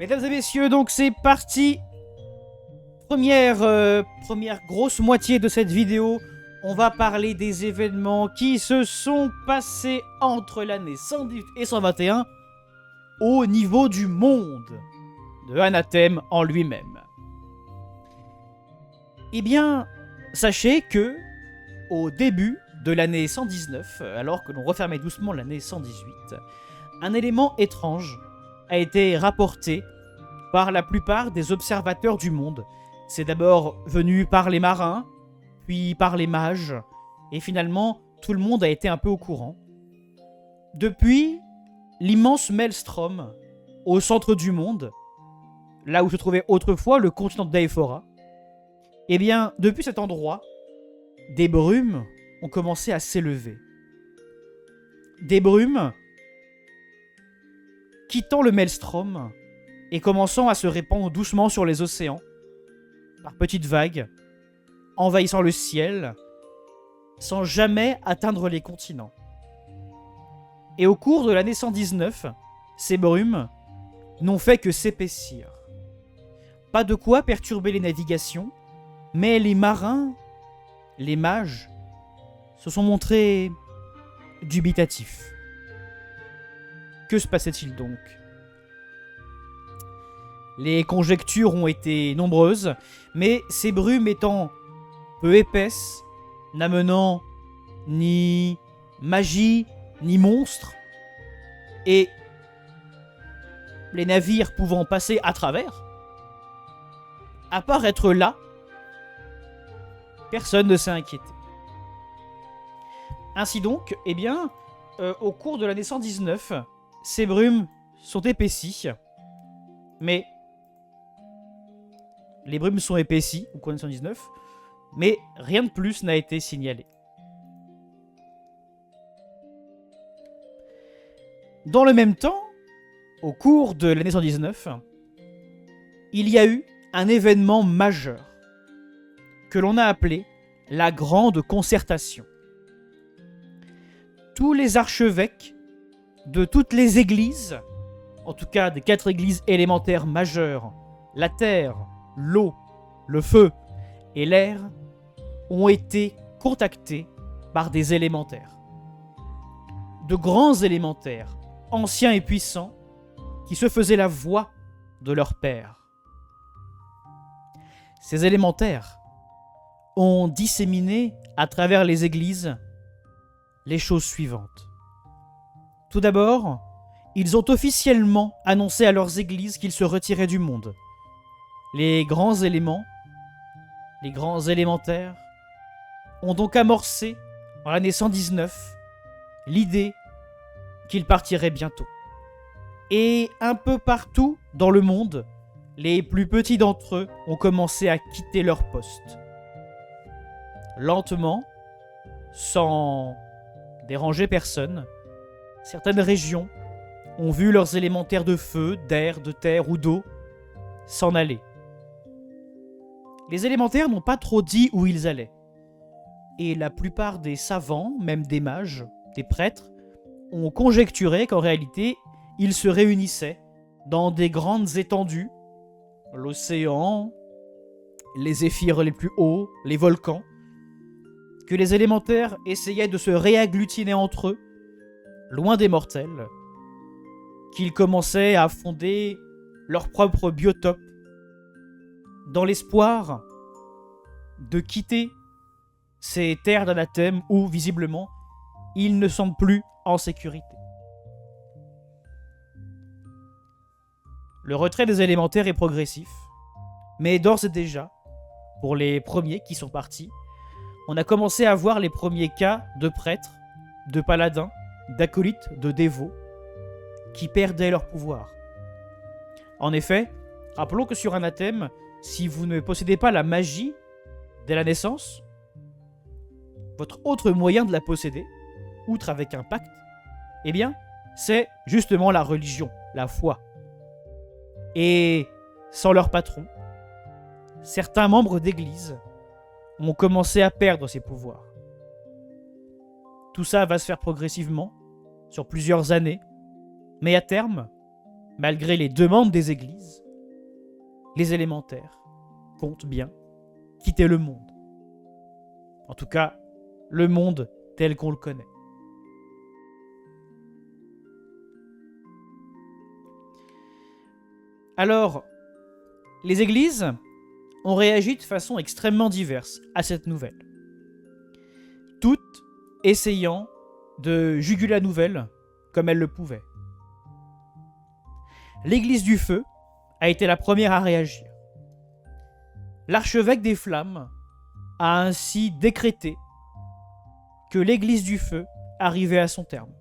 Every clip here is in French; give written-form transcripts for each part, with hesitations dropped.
Mesdames et messieurs, donc c'est parti. Première grosse moitié de cette vidéo. On va parler des événements qui se sont passés entre l'année 118 et 121 au niveau du monde de Anathème en lui-même. Eh bien, sachez que au début de l'année 119, alors que l'on refermait doucement l'année 118, un élément étrange a été rapporté par la plupart des observateurs du monde. C'est d'abord venu par les marins, puis par les mages, et finalement, tout le monde a été un peu au courant. Depuis l'immense maelstrom au centre du monde, là où se trouvait autrefois le continent d'Aephora, eh bien, depuis cet endroit, des brumes ont commencé à s'élever. Des brumes quittant le maelstrom et commençant à se répandre doucement sur les océans, par petites vagues, envahissant le ciel, sans jamais atteindre les continents. Et au cours de l'année 119, ces brumes n'ont fait que s'épaissir. Pas de quoi perturber les navigations, mais les marins, les mages, se sont montrés dubitatifs. Que se passait-il donc ? Les conjectures ont été nombreuses, mais ces brumes étant peu épaisses, n'amenant ni magie, ni monstre, et les navires pouvant passer à travers, à part être là, personne ne s'est inquiété. Ainsi donc, eh bien, au cours de l'année 119, ces brumes sont épaissies, mais les brumes sont épaissies au cours de l'année 119, mais rien de plus n'a été signalé. Dans le même temps, au cours de l'année 119, il y a eu un événement majeur que l'on a appelé la Grande Concertation. Tous les archevêques de toutes les églises, en tout cas des 4 églises élémentaires majeures, la terre, l'eau, le feu et l'air, ont été contactés par des élémentaires. De grands élémentaires, anciens et puissants, qui se faisaient la voix de leur père. Ces élémentaires ont disséminé à travers les églises les choses suivantes. Tout d'abord, ils ont officiellement annoncé à leurs églises qu'ils se retiraient du monde. Les grands éléments, les grands élémentaires, ont donc amorcé, en l'année 119, l'idée qu'ils partiraient bientôt. Et un peu partout dans le monde, les plus petits d'entre eux ont commencé à quitter leur poste. Lentement, sans déranger personne, certaines régions ont vu leurs élémentaires de feu, d'air, de terre ou d'eau s'en aller. Les élémentaires n'ont pas trop dit où ils allaient. Et la plupart des savants, même des mages, des prêtres, ont conjecturé qu'en réalité, ils se réunissaient dans des grandes étendues, l'océan, les zéphyrs les plus hauts, les volcans, que les élémentaires essayaient de se réagglutiner entre eux, loin des mortels, qu'ils commençaient à fonder leur propre biotope, dans l'espoir de quitter ces terres d'Anathème où, visiblement, ils ne sont plus en sécurité. Le retrait des élémentaires est progressif, mais d'ores et déjà, pour les premiers qui sont partis, on a commencé à voir les premiers cas de prêtres, de paladins, d'acolytes, de dévots, qui perdaient leur pouvoir. En effet, rappelons que sur Anathème, si vous ne possédez pas la magie dès la naissance, votre autre moyen de la posséder, outre avec un pacte, eh bien, c'est justement la religion, la foi. Et sans leur patron, certains membres d'église ont commencé à perdre ces pouvoirs. Tout ça va se faire progressivement, sur plusieurs années, mais à terme, malgré les demandes des églises, les élémentaires comptent bien quitter le monde. En tout cas, le monde tel qu'on le connaît. Alors, les églises ont réagi de façon extrêmement diverse à cette nouvelle, toutes essayant de juguler la nouvelle comme elles le pouvaient. L'Église du Feu a été la première à réagir. L'archevêque des Flammes a ainsi décrété que l'Église du Feu arrivait à son terme.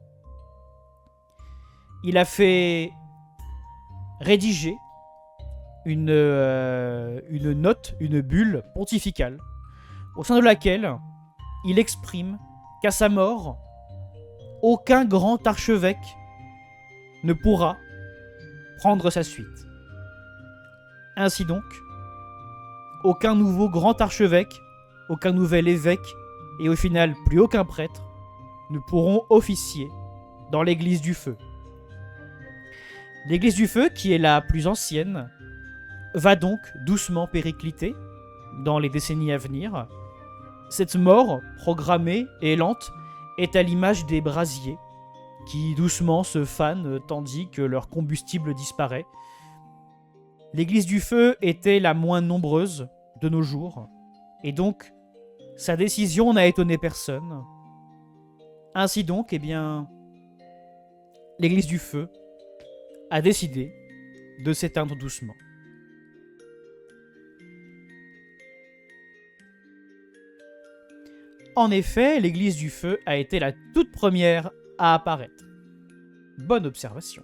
Il a fait rédiger une note, une bulle pontificale, au sein de laquelle il exprime qu'à sa mort, aucun grand archevêque ne pourra prendre sa suite. Ainsi donc, aucun nouveau grand archevêque, aucun nouvel évêque et au final plus aucun prêtre ne pourront officier dans l'Église du Feu. L'Église du Feu, qui est la plus ancienne, va donc doucement péricliter dans les décennies à venir. Cette mort, programmée et lente, est à l'image des brasiers qui doucement se fanent tandis que leur combustible disparaît. L'Église du Feu était la moins nombreuse de nos jours, et donc sa décision n'a étonné personne. Ainsi donc, l'Église du Feu a décidé de s'éteindre doucement. En effet, l'Église du Feu a été la toute première à apparaître. Bonne observation.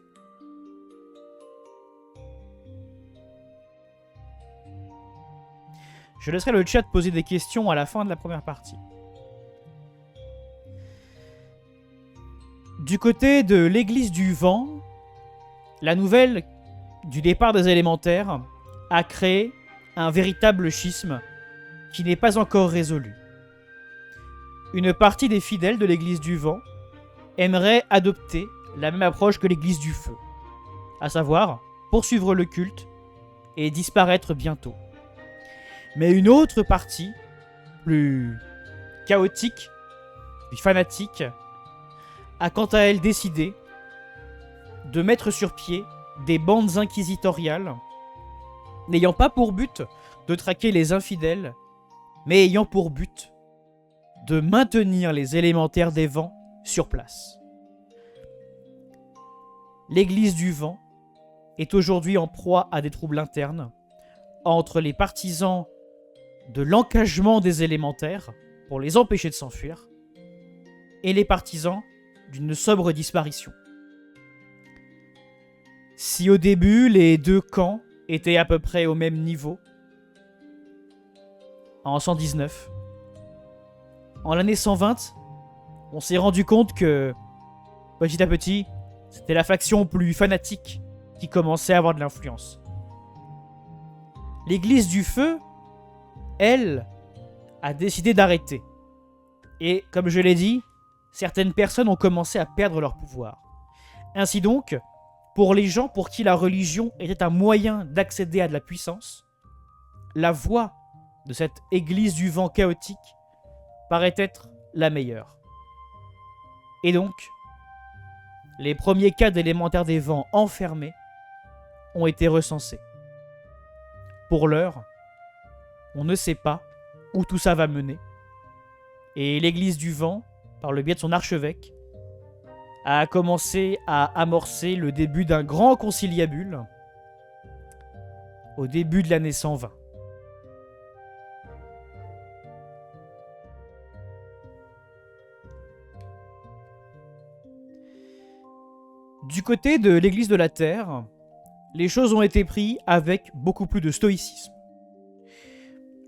Je laisserai le chat poser des questions à la fin de la première partie. Du côté de l'Église du Vent, la nouvelle du départ des élémentaires a créé un véritable schisme qui n'est pas encore résolu. Une partie des fidèles de l'Église du Vent aimerait adopter la même approche que l'Église du Feu, à savoir poursuivre le culte et disparaître bientôt. Mais une autre partie, plus chaotique, plus fanatique, a quant à elle décidé de mettre sur pied des bandes inquisitoriales n'ayant pas pour but de traquer les infidèles, mais ayant pour but de maintenir les élémentaires des vents sur place. L'Église du Vent est aujourd'hui en proie à des troubles internes entre les partisans de l'encagement des élémentaires pour les empêcher de s'enfuir et les partisans d'une sobre disparition. Si au début les deux camps étaient à peu près au même niveau, en 119, en l'année 120, on s'est rendu compte que, petit à petit, c'était la faction plus fanatique qui commençait à avoir de l'influence. L'Église du Feu, elle, a décidé d'arrêter. Et, comme je l'ai dit, certaines personnes ont commencé à perdre leur pouvoir. Ainsi donc, pour les gens pour qui la religion était un moyen d'accéder à de la puissance, la voie de cette Église du Vent chaotique paraît être la meilleure. Et donc, les premiers cas d'élémentaires des vents enfermés ont été recensés. Pour l'heure, on ne sait pas où tout ça va mener. Et l'Église du Vent, par le biais de son archevêque, a commencé à amorcer le début d'un grand conciliabule au début de l'année 120. Du côté de l'Église de la Terre, les choses ont été prises avec beaucoup plus de stoïcisme.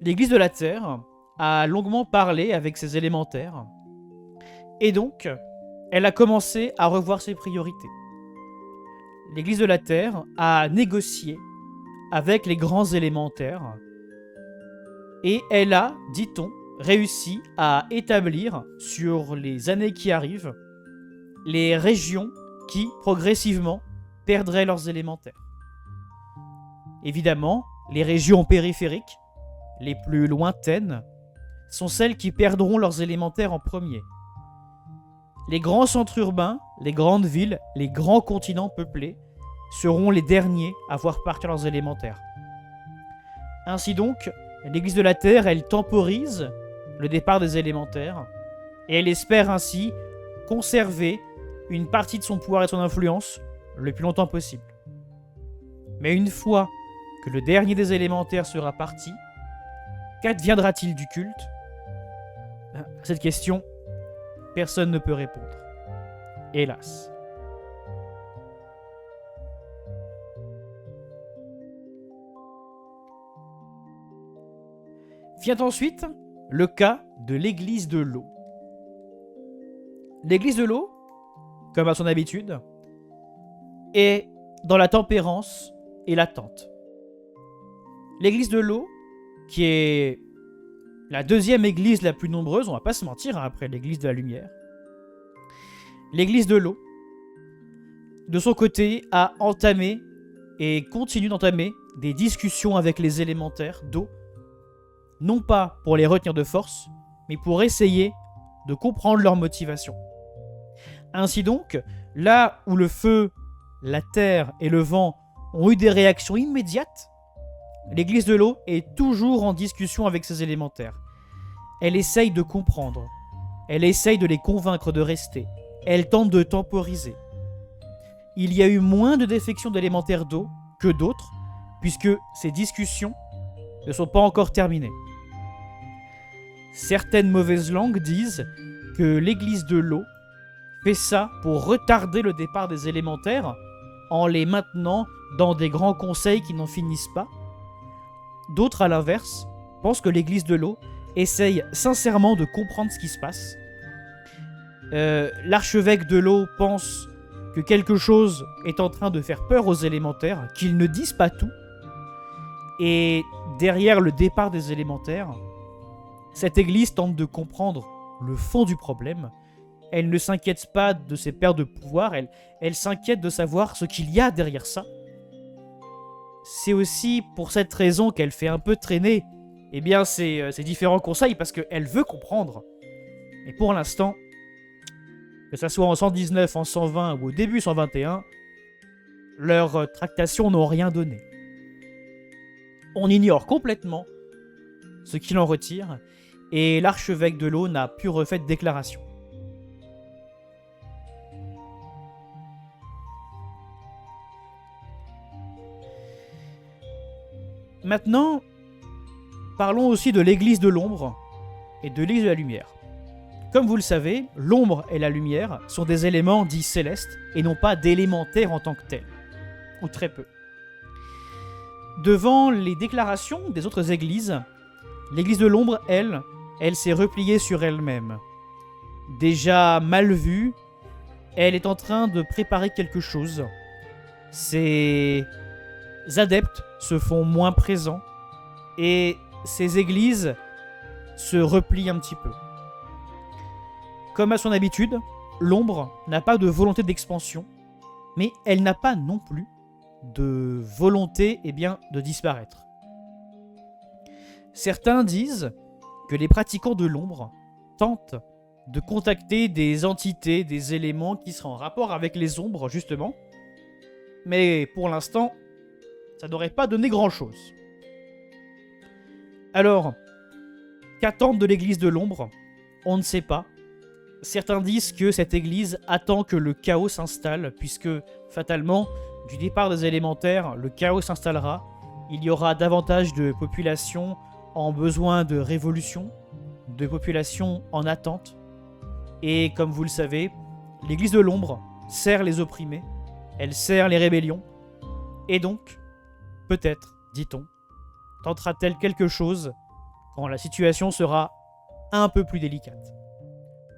L'Église de la Terre a longuement parlé avec ses élémentaires, et donc, elle a commencé à revoir ses priorités. L'Église de la Terre a négocié avec les grands élémentaires, et elle a, dit-on, réussi à établir, sur les années qui arrivent, les régions qui, progressivement, perdraient leurs élémentaires. Évidemment, les régions périphériques, les plus lointaines, sont celles qui perdront leurs élémentaires en premier. Les grands centres urbains, les grandes villes, les grands continents peuplés seront les derniers à voir partir leurs élémentaires. Ainsi donc, l'Église de la Terre, elle temporise le départ des élémentaires et elle espère ainsi conserver une partie de son pouvoir et de son influence le plus longtemps possible. Mais une fois que le dernier des élémentaires sera parti, qu'adviendra-t-il du culte ? À cette question, personne ne peut répondre. Hélas. Vient ensuite le cas de l'église de l'eau. L'église de l'eau, comme à son habitude, est dans la tempérance et l'attente. L'église de l'eau, qui est la deuxième église la plus nombreuse, on va pas se mentir, après l'église de la lumière. L'église de l'eau, de son côté, a entamé et continue d'entamer des discussions avec les élémentaires d'eau, non pas pour les retenir de force, mais pour essayer de comprendre leur motivation. Ainsi donc, là où le feu, la terre et le vent ont eu des réactions immédiates, l'église de l'eau est toujours en discussion avec ses élémentaires. Elle essaye de comprendre. Elle essaye de les convaincre de rester. Elle tente de temporiser. Il y a eu moins de défections d'élémentaires d'eau que d'autres, puisque ces discussions ne sont pas encore terminées. Certaines mauvaises langues disent que l'église de l'eau fait ça pour retarder le départ des élémentaires en les maintenant dans des grands conseils qui n'en finissent pas. D'autres, à l'inverse, pensent que l'église de l'eau essaye sincèrement de comprendre ce qui se passe. L'archevêque de l'eau pense que quelque chose est en train de faire peur aux élémentaires, qu'ils ne disent pas tout. Et derrière le départ des élémentaires, cette église tente de comprendre le fond du problème. Elle ne s'inquiète pas de ses pertes de pouvoir, elle s'inquiète de savoir ce qu'il y a derrière ça. C'est aussi pour cette raison qu'elle fait un peu traîner ces différents conseils, parce qu'elle veut comprendre. Mais pour l'instant, que ça soit en 119, en 120 ou au début 121, leurs tractations n'ont rien donné. On ignore complètement ce qu'il en retire, et l'archevêque de l'eau n'a pu refaire de déclaration. Maintenant, parlons aussi de l'église de l'ombre et de l'église de la lumière. Comme vous le savez, l'ombre et la lumière sont des éléments dits célestes et non pas d'élémentaires en tant que tels, ou très peu. Devant les déclarations des autres églises, l'église de l'ombre, elle s'est repliée sur elle-même. Déjà mal vue, elle est en train de préparer quelque chose. Ses adeptes se font moins présents et ces églises se replient un petit peu. Comme à son habitude, l'ombre n'a pas de volonté d'expansion, mais elle n'a pas non plus de volonté de disparaître. Certains disent que les pratiquants de l'ombre tentent de contacter des entités, des éléments qui seraient en rapport avec les ombres, justement, mais pour l'instant, ça n'aurait pas donné grand-chose. Alors, qu'attendre de l'église de l'ombre ? On ne sait pas. Certains disent que cette église attend que le chaos s'installe, puisque, fatalement, du départ des élémentaires, le chaos s'installera. Il y aura davantage de populations en besoin de révolution, de populations en attente. Et comme vous le savez, l'église de l'ombre sert les opprimés, elle sert les rébellions, et donc, peut-être, dit-on, tentera-t-elle quelque chose quand la situation sera un peu plus délicate.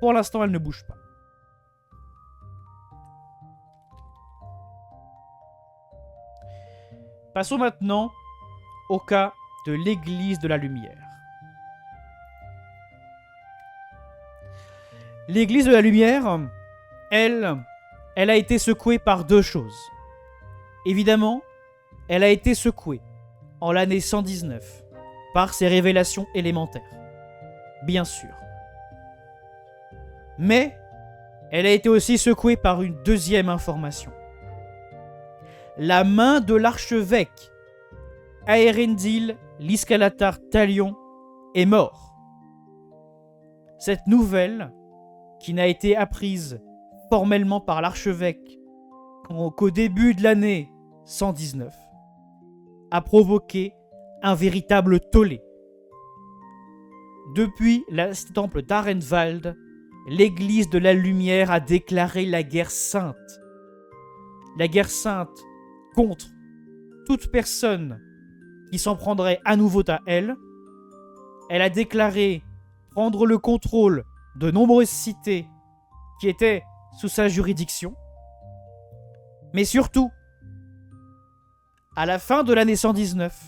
Pour l'instant, elle ne bouge pas. Passons maintenant au cas de l'église de la lumière. L'église de la lumière, elle a été secouée par deux choses. Évidemment, elle a été secouée en l'année 119 par ses révélations élémentaires. Bien sûr. Mais elle a été aussi secouée par une deuxième information. La main de l'archevêque Aerendil l'Iscalatar Talion est mort. Cette nouvelle, qui n'a été apprise formellement par l'archevêque qu'au début de l'année 119, a provoqué un véritable tollé. Depuis le temple d'Arenwald, l'église de la lumière a déclaré la guerre sainte. La guerre sainte contre toute personne qui s'en prendrait à nouveau à elle. Elle a déclaré prendre le contrôle de nombreuses cités qui étaient sous sa juridiction. Mais surtout, à la fin de l'année 119,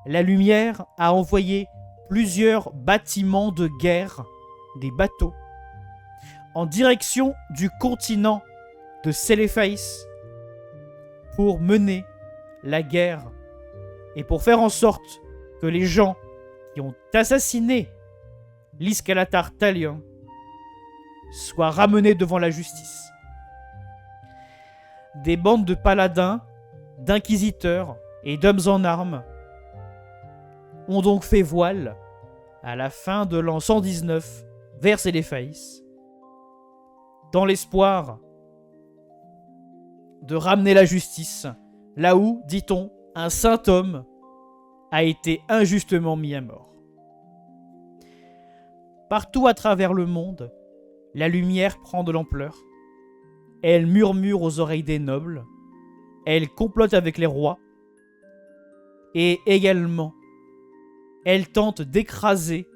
la lumière a envoyé plusieurs bâtiments de guerre, des bateaux, en direction du continent de Celefaïs pour mener la guerre et pour faire en sorte que les gens qui ont assassiné l'Iscalatar Talion soient ramenés devant la justice. Des bandes de paladins, d'inquisiteurs et d'hommes en armes ont donc fait voile à la fin de l'an 119 vers Celefaïs, dans l'espoir de ramener la justice là où, dit-on, un saint homme a été injustement mis à mort. Partout à travers le monde, la lumière prend de l'ampleur. Elle murmure aux oreilles des nobles. Elle complote avec les rois. Et également, elle tente d'écraser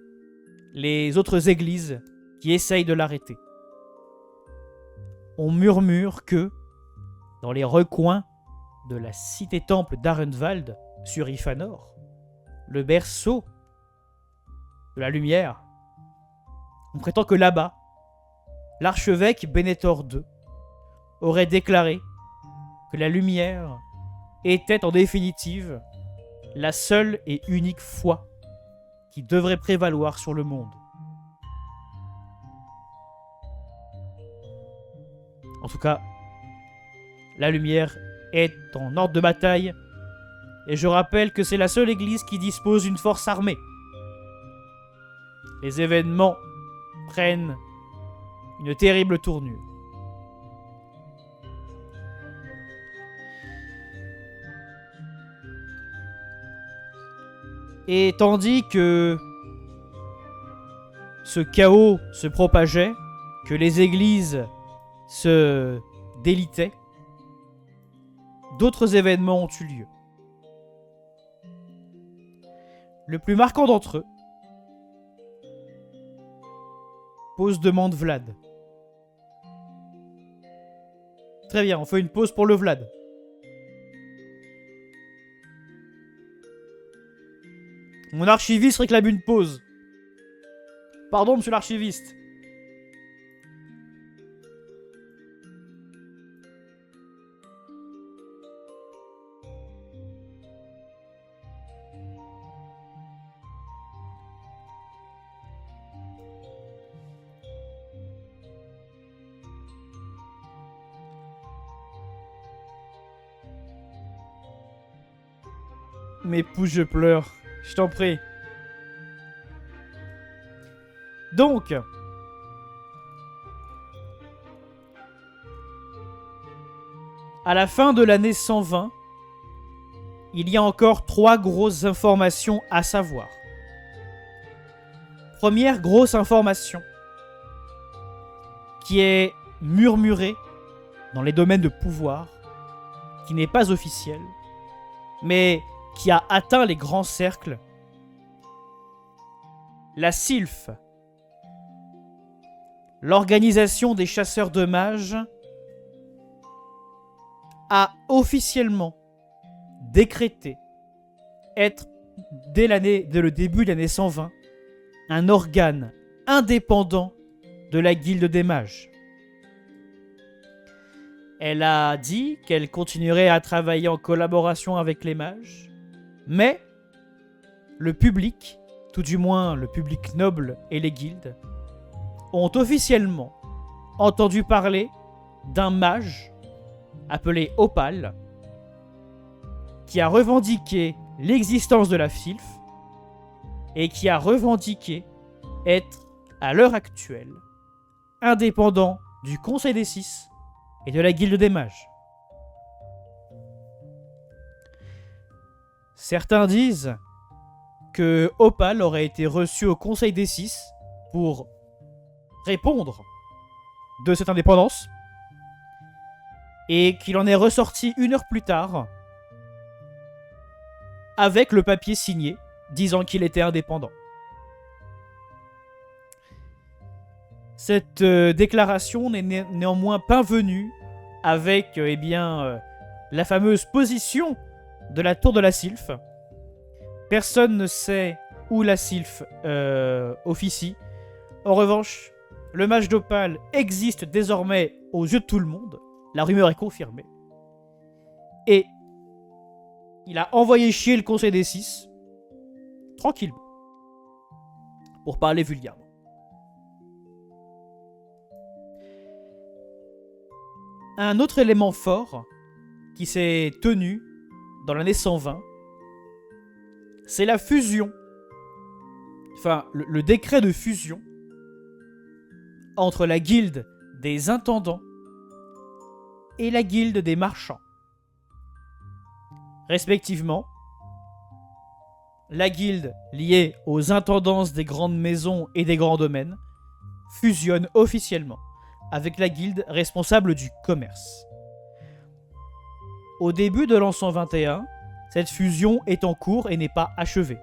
les autres églises qui essayent de l'arrêter. On murmure que, dans les recoins de la cité-temple d'Arenwald, sur Ifanor, le berceau de la lumière, on prétend que là-bas, l'archevêque Benetor II aurait déclaré que la lumière était en définitive la seule et unique foi qui devrait prévaloir sur le monde. En tout cas, la lumière est en ordre de bataille, et je rappelle que c'est la seule église qui dispose d'une force armée. Les événements prennent une terrible tournure. Et tandis que ce chaos se propageait, que les églises se délitaient, d'autres événements ont eu lieu. Le plus marquant d'entre eux pause demande Vlad. Très bien, on fait une pause pour le Vlad. Mon archiviste réclame une pause. Pardon, monsieur l'archiviste. Mais pousse, je pleure. Je t'en prie. Donc, à la fin de l'année 120, il y a encore 3 grosses informations à savoir. Première grosse information, qui est murmurée dans les domaines de pouvoir, qui n'est pas officielle, mais qui a atteint les grands cercles. La Sylph, l'organisation des chasseurs de mages, a officiellement décrété être, dès le début de l'année 120, un organe indépendant de la guilde des mages. Elle a dit qu'elle continuerait à travailler en collaboration avec les mages, mais le public, tout du moins le public noble et les guildes, ont officiellement entendu parler d'un mage appelé Opal qui a revendiqué l'existence de la sylphe et qui a revendiqué être, à l'heure actuelle, indépendant du Conseil des Six et de la Guilde des Mages. Certains disent que Opal aurait été reçu au Conseil des Six pour répondre de cette indépendance et qu'il en est ressorti 1 heure plus tard avec le papier signé disant qu'il était indépendant. Cette déclaration n'est néanmoins pas venue avec la fameuse position de la tour de la sylphe. Personne ne sait où la sylphe officie. En revanche, le mage d'Opal existe désormais aux yeux de tout le monde. La rumeur est confirmée. Et il a envoyé chier le Conseil des Six, tranquillement, pour parler vulgairement. Un autre élément fort qui s'est tenu dans l'année 120, c'est la fusion, enfin le décret de fusion entre la guilde des intendants et la guilde des marchands. Respectivement, la guilde liée aux intendances des grandes maisons et des grands domaines fusionne officiellement avec la guilde responsable du commerce. Au début de l'an 121, cette fusion est en cours et n'est pas achevée.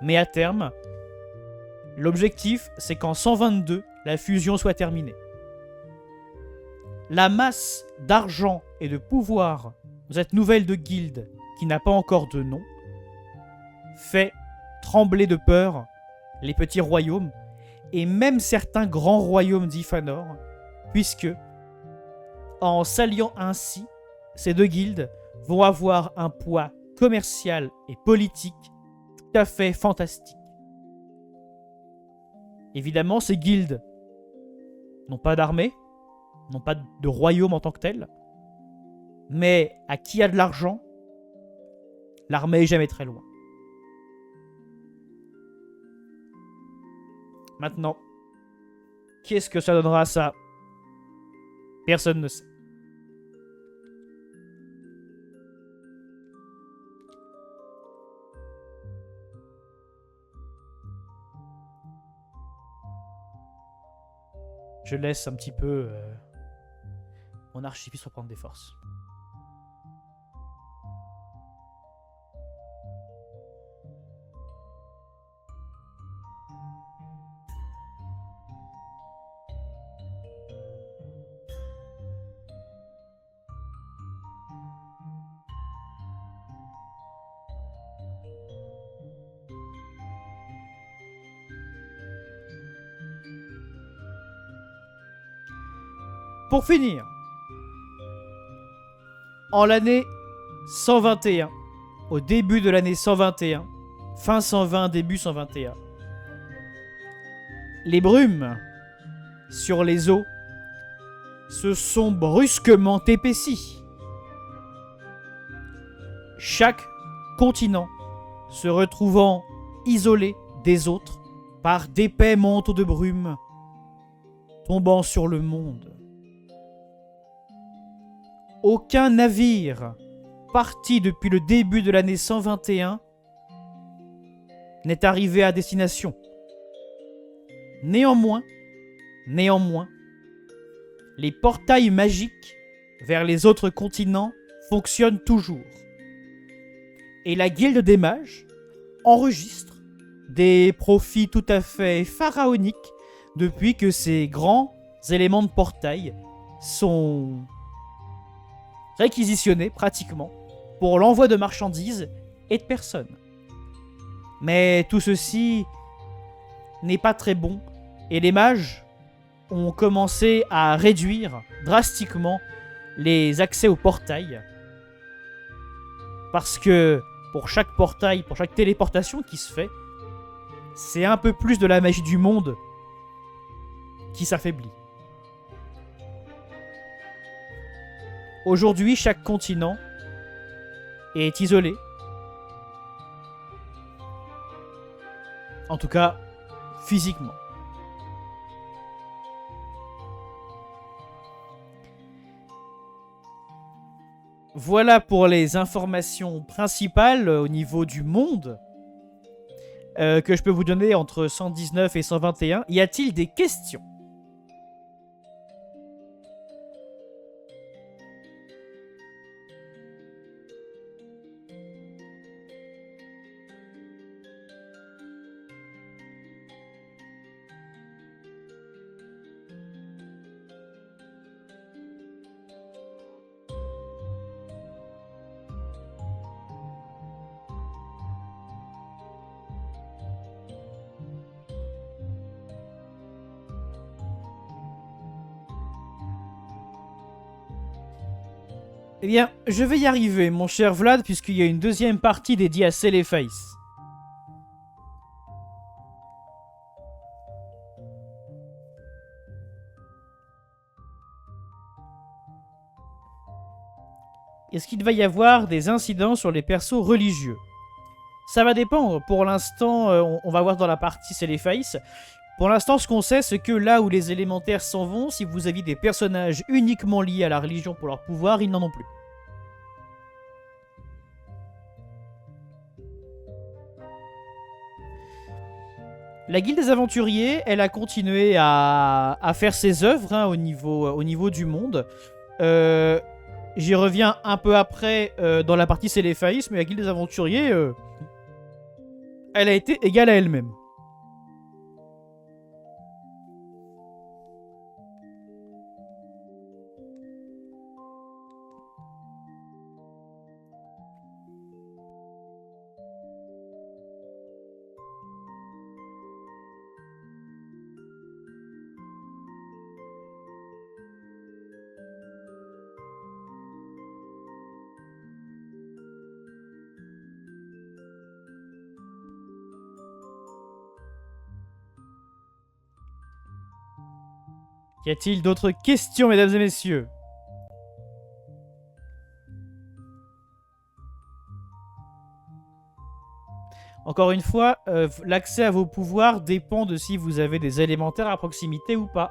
Mais à terme, l'objectif, c'est qu'en 122, la fusion soit terminée. La masse d'argent et de pouvoir de cette nouvelle de guilde, qui n'a pas encore de nom, fait trembler de peur les petits royaumes et même certains grands royaumes d'Ifanor, puisque, en s'alliant ainsi, ces deux guildes vont avoir un poids commercial et politique tout à fait fantastique. Évidemment, ces guildes n'ont pas d'armée, n'ont pas de royaume en tant que tel, mais à qui a de l'argent, l'armée est jamais très loin. Maintenant, qu'est-ce que ça donnera ça ? Personne ne sait. Je laisse un petit peu mon archiviste reprendre des forces. Pour finir, en l'année 121, au début de l'année 121, fin 120, début 121, les brumes sur les eaux se sont brusquement épaissies. Chaque continent se retrouvant isolé des autres par d'épais manteaux de brume tombant sur le monde. Aucun navire parti depuis le début de l'année 121 n'est arrivé à destination. Néanmoins, les portails magiques vers les autres continents fonctionnent toujours. Et la guilde des mages enregistre des profits tout à fait pharaoniques depuis que ces grands éléments de portail sont réquisitionnés pratiquement pour l'envoi de marchandises et de personnes. Mais tout ceci n'est pas très bon et les mages ont commencé à réduire drastiquement les accès au portail. Parce que pour chaque portail, pour chaque téléportation qui se fait, c'est un peu plus de la magie du monde qui s'affaiblit. Aujourd'hui, chaque continent est isolé. En tout cas, physiquement. Voilà pour les informations principales au niveau du monde que je peux vous donner entre 119 et 121. Y a-t-il des questions ? Eh bien, je vais y arriver, mon cher Vlad, puisqu'il y a une deuxième partie dédiée à Celeface. Est-ce qu'il va y avoir des incidents sur les persos religieux? Ça va dépendre. Pour l'instant, on va voir dans la partie Celeface. Pour l'instant, ce qu'on sait, c'est que là où les élémentaires s'en vont, si vous aviez des personnages uniquement liés à la religion pour leur pouvoir, ils n'en ont plus. La Guilde des Aventuriers, elle a continué à faire ses œuvres hein, au niveau du monde. J'y reviens un peu après dans la partie Celeface, mais la Guilde des Aventuriers, elle a été égale à elle-même. Y a-t-il d'autres questions, mesdames et messieurs? Encore une fois, l'accès à vos pouvoirs dépend de si vous avez des élémentaires à proximité ou pas.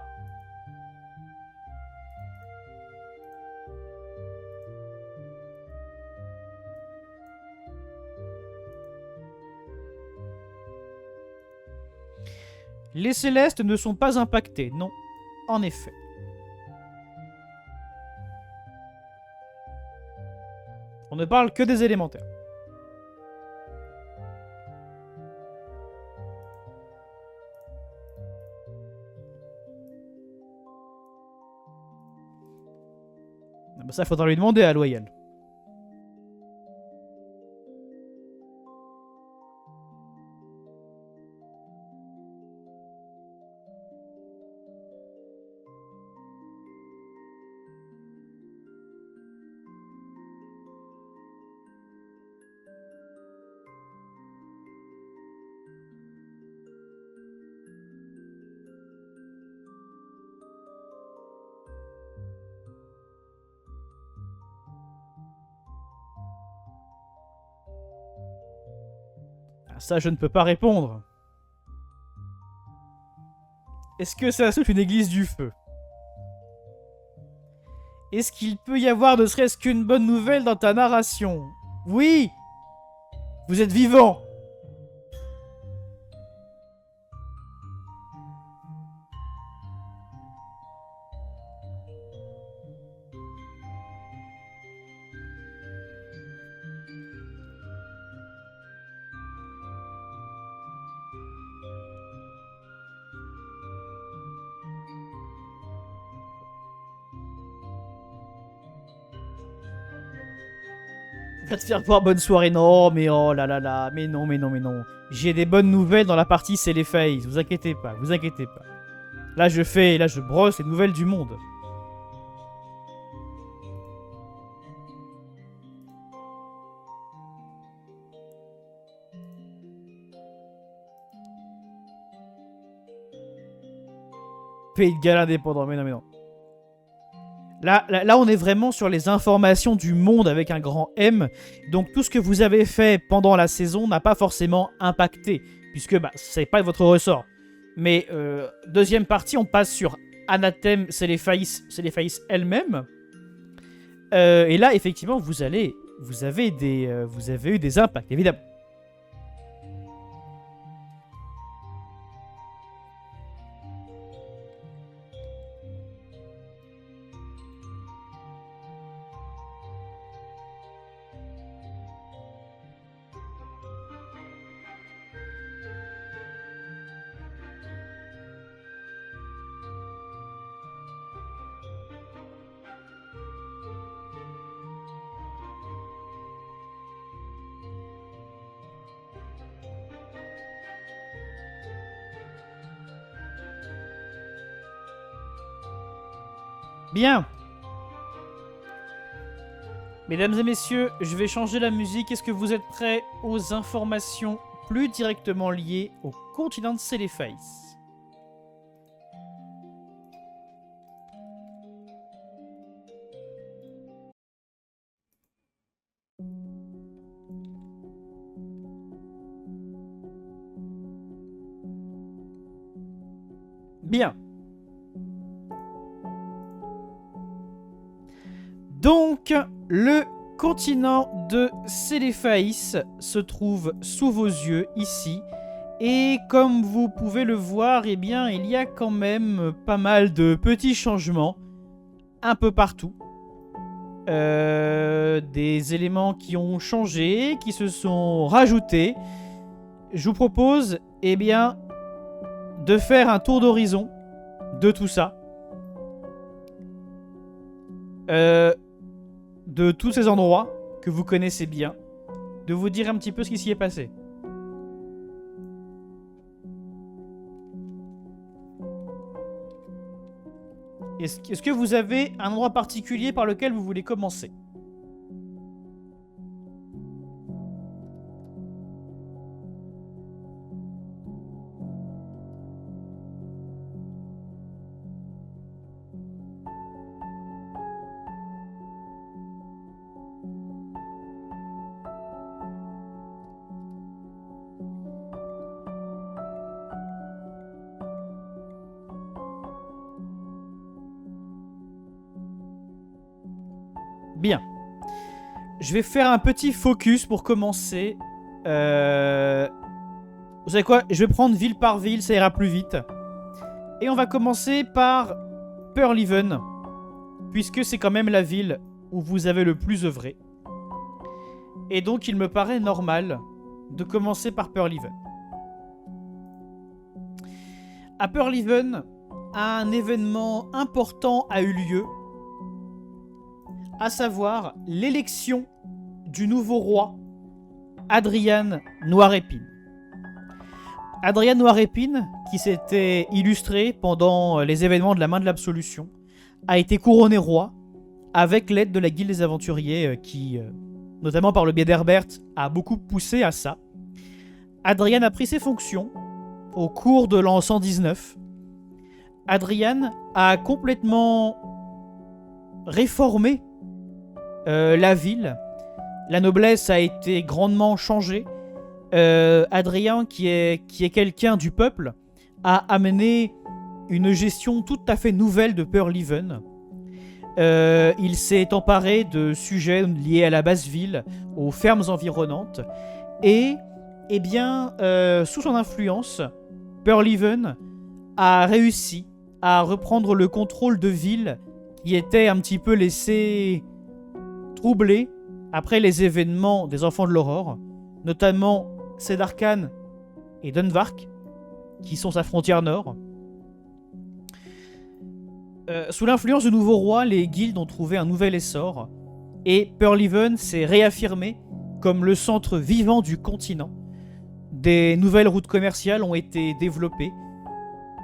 Les célestes ne sont pas impactés, non. En effet. On ne parle que des élémentaires. Ah bah ça, faudra lui demander à Loyal. Ça, je ne peux pas répondre. Est-ce que ça souffle une église du feu? Est-ce qu'il peut y avoir ne serait-ce qu'une bonne nouvelle dans ta narration? Oui! Vous êtes vivant! Va te faire voir, bonne soirée. Non, mais oh là là là. Mais non, mais non, mais non. J'ai des bonnes nouvelles dans la partie Celeface. Vous inquiétez pas, vous inquiétez pas. Là, je brosse les nouvelles du monde. Pays de Galles indépendant, mais non, mais non. Là, on est vraiment sur les informations du monde avec un grand M. Donc tout ce que vous avez fait pendant la saison n'a pas forcément impacté, puisque c'est pas de votre ressort. Mais deuxième partie, on passe sur Anathème, c'est les faïs elles-mêmes. Et là, effectivement, vous avez eu des impacts, évidemment. Bien. Mesdames et messieurs, je vais changer la musique. Est-ce que vous êtes prêts aux informations plus directement liées au continent de Celeface? Bien. Donc, le continent de Celeface se trouve sous vos yeux, ici. Et comme vous pouvez le voir, eh bien, il y a quand même pas mal de petits changements un peu partout. Des éléments qui ont changé, qui se sont rajoutés. Je vous propose, eh bien, de faire un tour d'horizon de tout ça. De tous ces endroits que vous connaissez bien, de vous dire un petit peu ce qui s'y est passé. Est-ce que vous avez un endroit particulier par lequel vous voulez commencer ? Bien. Je vais faire un petit focus pour commencer. Vous savez quoi ? Je vais prendre ville par ville, ça ira plus vite. Et on va commencer par Pearlhaven, puisque c'est quand même la ville où vous avez le plus œuvré. Et donc il me paraît normal de commencer par Pearlhaven. À Pearlhaven, un événement important a eu lieu, à savoir l'élection du nouveau roi, Adrian Noirépine. Adrian Noirépine, qui s'était illustré pendant les événements de la main de l'absolution, a été couronné roi avec l'aide de la guilde des aventuriers qui, notamment par le biais d'Herbert, a beaucoup poussé à ça. Adrian a pris ses fonctions au cours de l'an 119. Adrian a complètement réformé la ville. La noblesse a été grandement changée. Adrien, qui est quelqu'un du peuple, a amené une gestion tout à fait nouvelle de Pearlhaven. Il s'est emparé de sujets liés à la basse ville, aux fermes environnantes, et eh bien, sous son influence, Pearlhaven a réussi à reprendre le contrôle de villes qui étaient un petit peu laissées troublées après les événements des Enfants de l'Aurore, notamment Cedarcan et Dunvark, qui sont sa frontière nord. Sous l'influence du nouveau roi, les guildes ont trouvé un nouvel essor, et Pearlhaven s'est réaffirmé comme le centre vivant du continent. Des nouvelles routes commerciales ont été développées.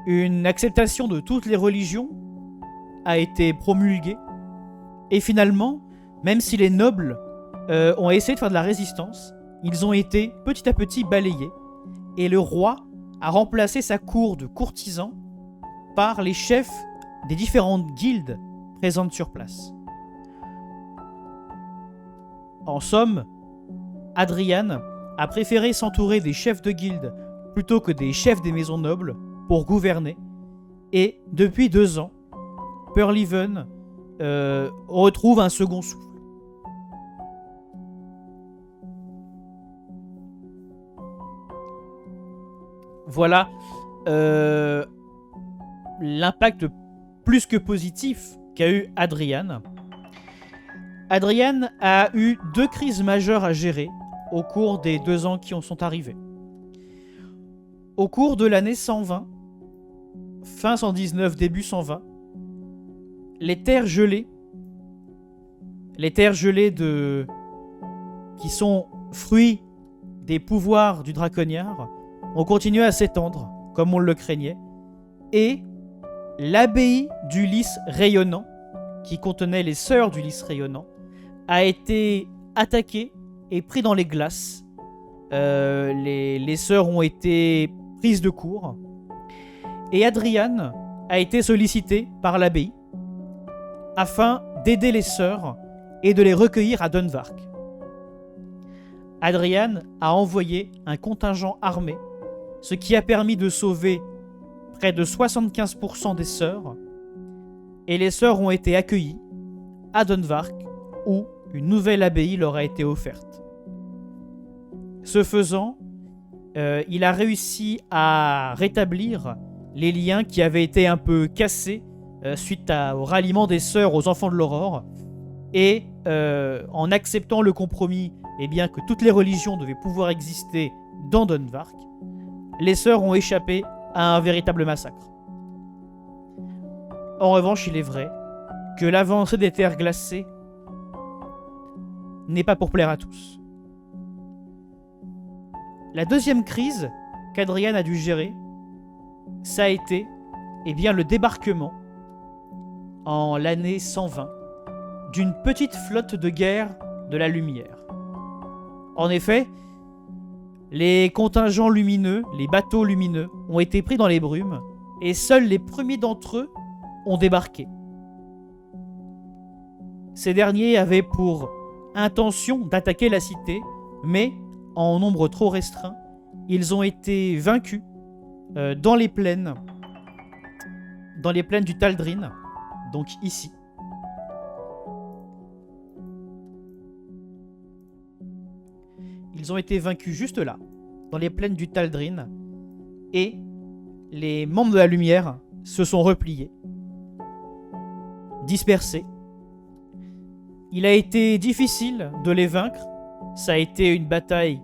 Une acceptation de toutes les religions a été promulguée. Et finalement, même si les nobles ont essayé de faire de la résistance, ils ont été petit à petit balayés. Et le roi a remplacé sa cour de courtisans par les chefs des différentes guildes présentes sur place. En somme, Adrian a préféré s'entourer des chefs de guilde plutôt que des chefs des maisons nobles pour gouverner, et depuis 2 ans, Pearlhaven retrouve un second souffle. Voilà l'impact plus que positif qu'a eu Adrian. Adrian a eu 2 crises majeures à gérer au cours des 2 ans qui en sont arrivés. Au cours de l'année 120, fin 119, début 120, les terres gelées qui sont fruits des pouvoirs du Draconniard, ont continué à s'étendre, comme on le craignait, et l'abbaye du Lys Rayonnant, qui contenait les sœurs du Lys Rayonnant, a été attaquée et pris dans les glaces. Les sœurs ont été prises de court, et Adrian a été sollicité par l'abbaye afin d'aider les sœurs et de les recueillir à Dunvark. Adrian a envoyé un contingent armé, ce qui a permis de sauver près de 75% des sœurs, et les sœurs ont été accueillies à Dunvark, où une nouvelle abbaye leur a été offerte. Ce faisant, il a réussi à rétablir les liens qui avaient été un peu cassés suite au ralliement des sœurs aux enfants de l'aurore, et en acceptant le compromis que toutes les religions devaient pouvoir exister dans Dunvark, les sœurs ont échappé à un véritable massacre. En revanche, il est vrai que l'avancée des terres glacées n'est pas pour plaire à tous. La deuxième crise qu'Adrian a dû gérer, ça a été le débarquement en l'année 120 d'une petite flotte de guerre de la lumière. En effet, les contingents lumineux, les bateaux lumineux, ont été pris dans les brumes et seuls les premiers d'entre eux ont débarqué. Ces derniers avaient pour intention d'attaquer la cité, mais en nombre trop restreint, ils ont été vaincus dans les plaines du Taldrin, donc ici. Ils ont été vaincus juste là, dans les plaines du Taldrin, et les membres de la lumière se sont repliés, dispersés. Il a été difficile de les vaincre, ça a été une bataille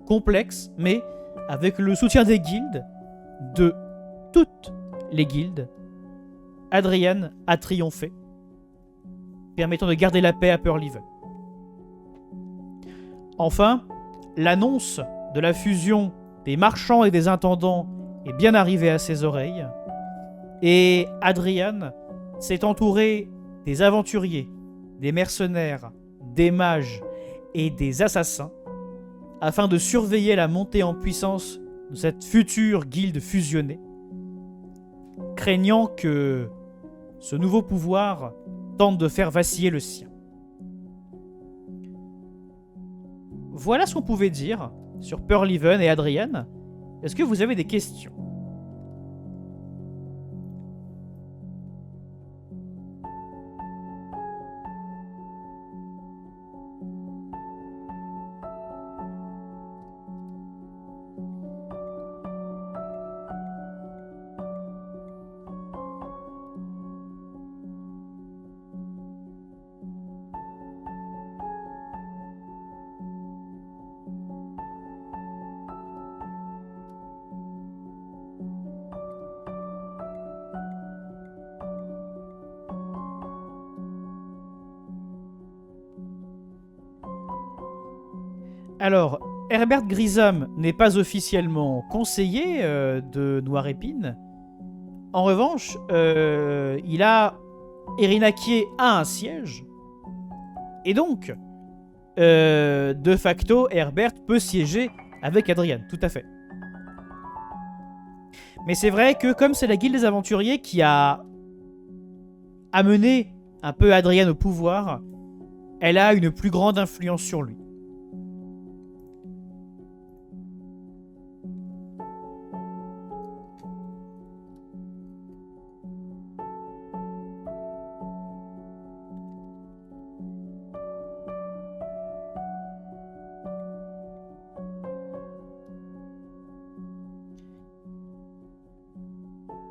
complexe, mais avec le soutien des guildes, de toutes les guildes, Adrian a triomphé, permettant de garder la paix à Pearlhaven. Enfin, l'annonce de la fusion des marchands et des intendants est bien arrivée à ses oreilles, et Adrian s'est entouré des aventuriers, des mercenaires, des mages et des assassins afin de surveiller la montée en puissance de cette future guilde fusionnée, craignant que ce nouveau pouvoir tente de faire vaciller le sien. Voilà ce qu'on pouvait dire sur Pearlhaven et Adrian. Est-ce que vous avez des questions ? Alors, Herbert Grisam n'est pas officiellement conseiller de Noirépine. En revanche, Erinakier a un siège. Et donc, de facto, Herbert peut siéger avec Adrian, tout à fait. Mais c'est vrai que comme c'est la guilde des aventuriers qui a amené un peu Adrian au pouvoir, elle a une plus grande influence sur lui.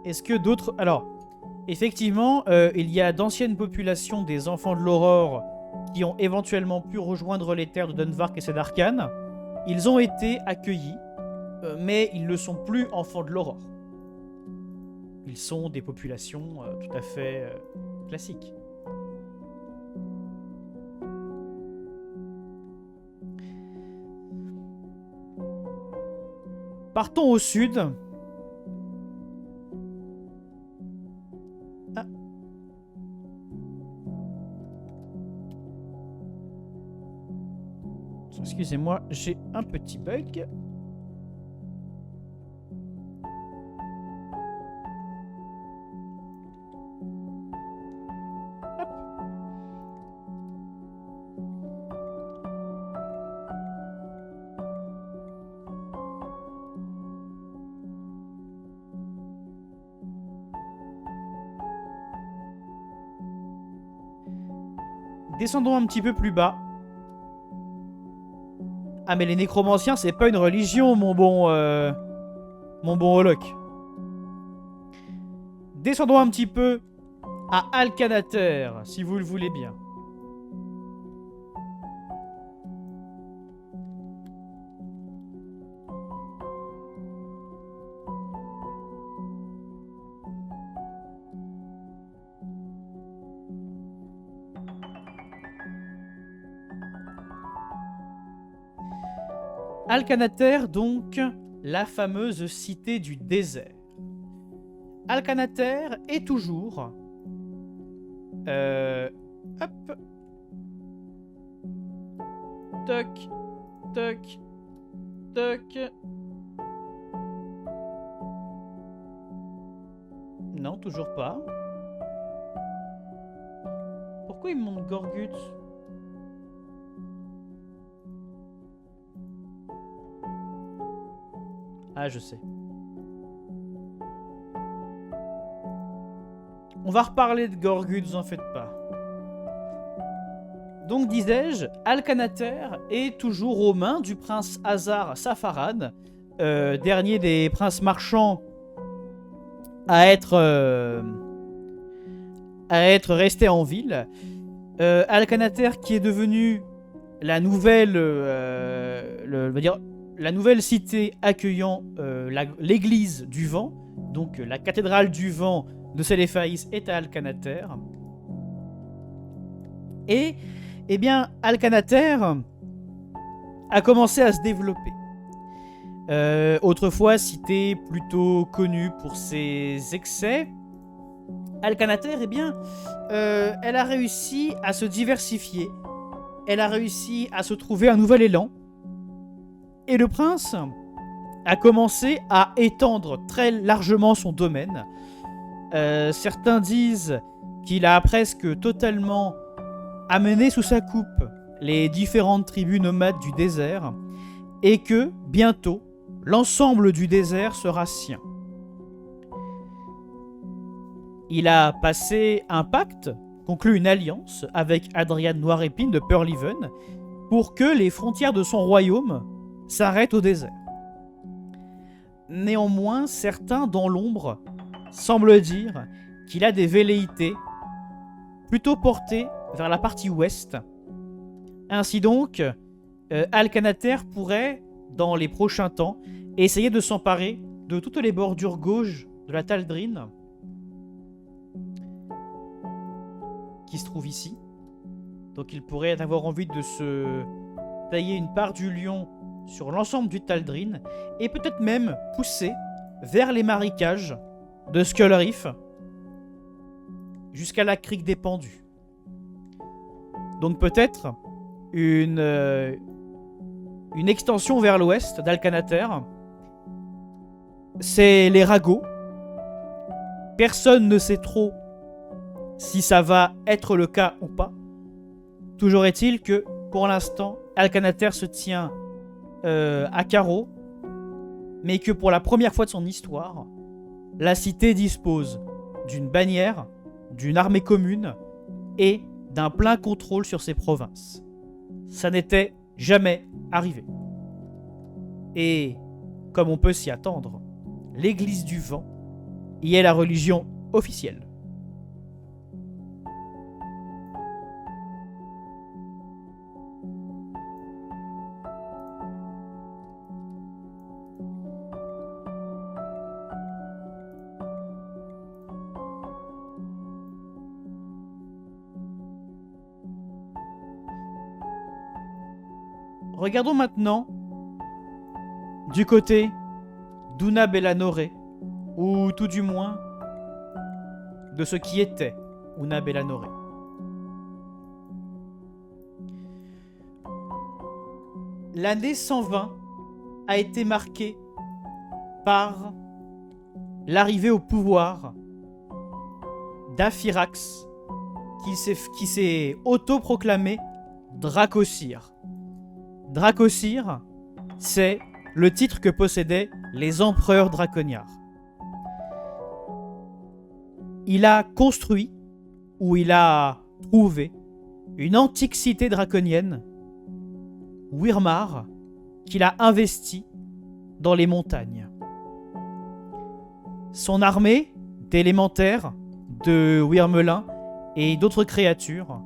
Est-ce que d'autres... Alors, effectivement, il y a d'anciennes populations des enfants de l'aurore qui ont éventuellement pu rejoindre les terres de Dunvark et Sedarkhan. Ils ont été accueillis, mais ils ne sont plus enfants de l'aurore. Ils sont des populations tout à fait classiques. Partons au sud. Ah. Excusez-moi, j'ai un petit bug. Hop. Descendons un petit peu plus bas. Ah mais les nécromanciens, c'est pas une religion, mon bon Holoc. Descendons un petit peu à Alcanater, si vous le voulez bien. Alcanater, donc, la fameuse cité du désert. Alcanater est toujours... hop. Toc. Toc. Toc. Non, toujours pas. Pourquoi il me montre Gorgut ? Ah, je sais. On va reparler de Gorgut, vous en faites pas. Donc, disais-je, Alcanater est toujours aux mains du prince Azar Safarad, dernier des princes marchands à être resté en ville. Alcanater qui est devenu la nouvelle, la nouvelle cité accueillant l'église du vent, donc la cathédrale du vent de Celefaïs est à Alcanater. Et, eh bien, Alcanater a commencé à se développer. Autrefois, cité plutôt connue pour ses excès, Alcanater, eh bien, elle a réussi à se diversifier. Elle a réussi à se trouver un nouvel élan. Et le prince a commencé à étendre très largement son domaine. Certains disent qu'il a presque totalement amené sous sa coupe les différentes tribus nomades du désert et que, bientôt, l'ensemble du désert sera sien. Il a passé un pacte, conclu une alliance avec Adrian Noirépine de Pearlhaven pour que les frontières de son royaume s'arrêtent au désert. Néanmoins, certains dans l'ombre semblent dire qu'il a des velléités plutôt portées vers la partie ouest. Ainsi donc, Alcanater pourrait, dans les prochains temps, essayer de s'emparer de toutes les bordures gauches de la Taldrine qui se trouve ici. Donc il pourrait avoir envie de se tailler une part du lion sur l'ensemble du Taldrine et peut-être même pousser vers les marécages de Skull Reef jusqu'à la crique des Pendus. Donc peut-être une extension vers l'ouest d'Alcanater c'est les ragots. Personne ne sait trop si ça va être le cas ou pas. Toujours est-il que, pour l'instant, Alcanater se tient à carreau, mais que pour la première fois de son histoire, la cité dispose d'une bannière, d'une armée commune et d'un plein contrôle sur ses provinces. Ça n'était jamais arrivé. Et, comme on peut s'y attendre, l'Église du Vent y est la religion officielle. Regardons maintenant du côté d'Una Bellanore, ou tout du moins de ce qui était Una Bellanore. L'année 120 a été marquée par l'arrivée au pouvoir d'Aphyrax, qui s'est autoproclamé Dracosire. Dracosire, c'est le titre que possédaient les empereurs draconiards. Il a construit, ou il a trouvé, une antique cité draconienne, Wyrmar, qu'il a investie dans les montagnes. Son armée d'élémentaires, de Wyrmelin et d'autres créatures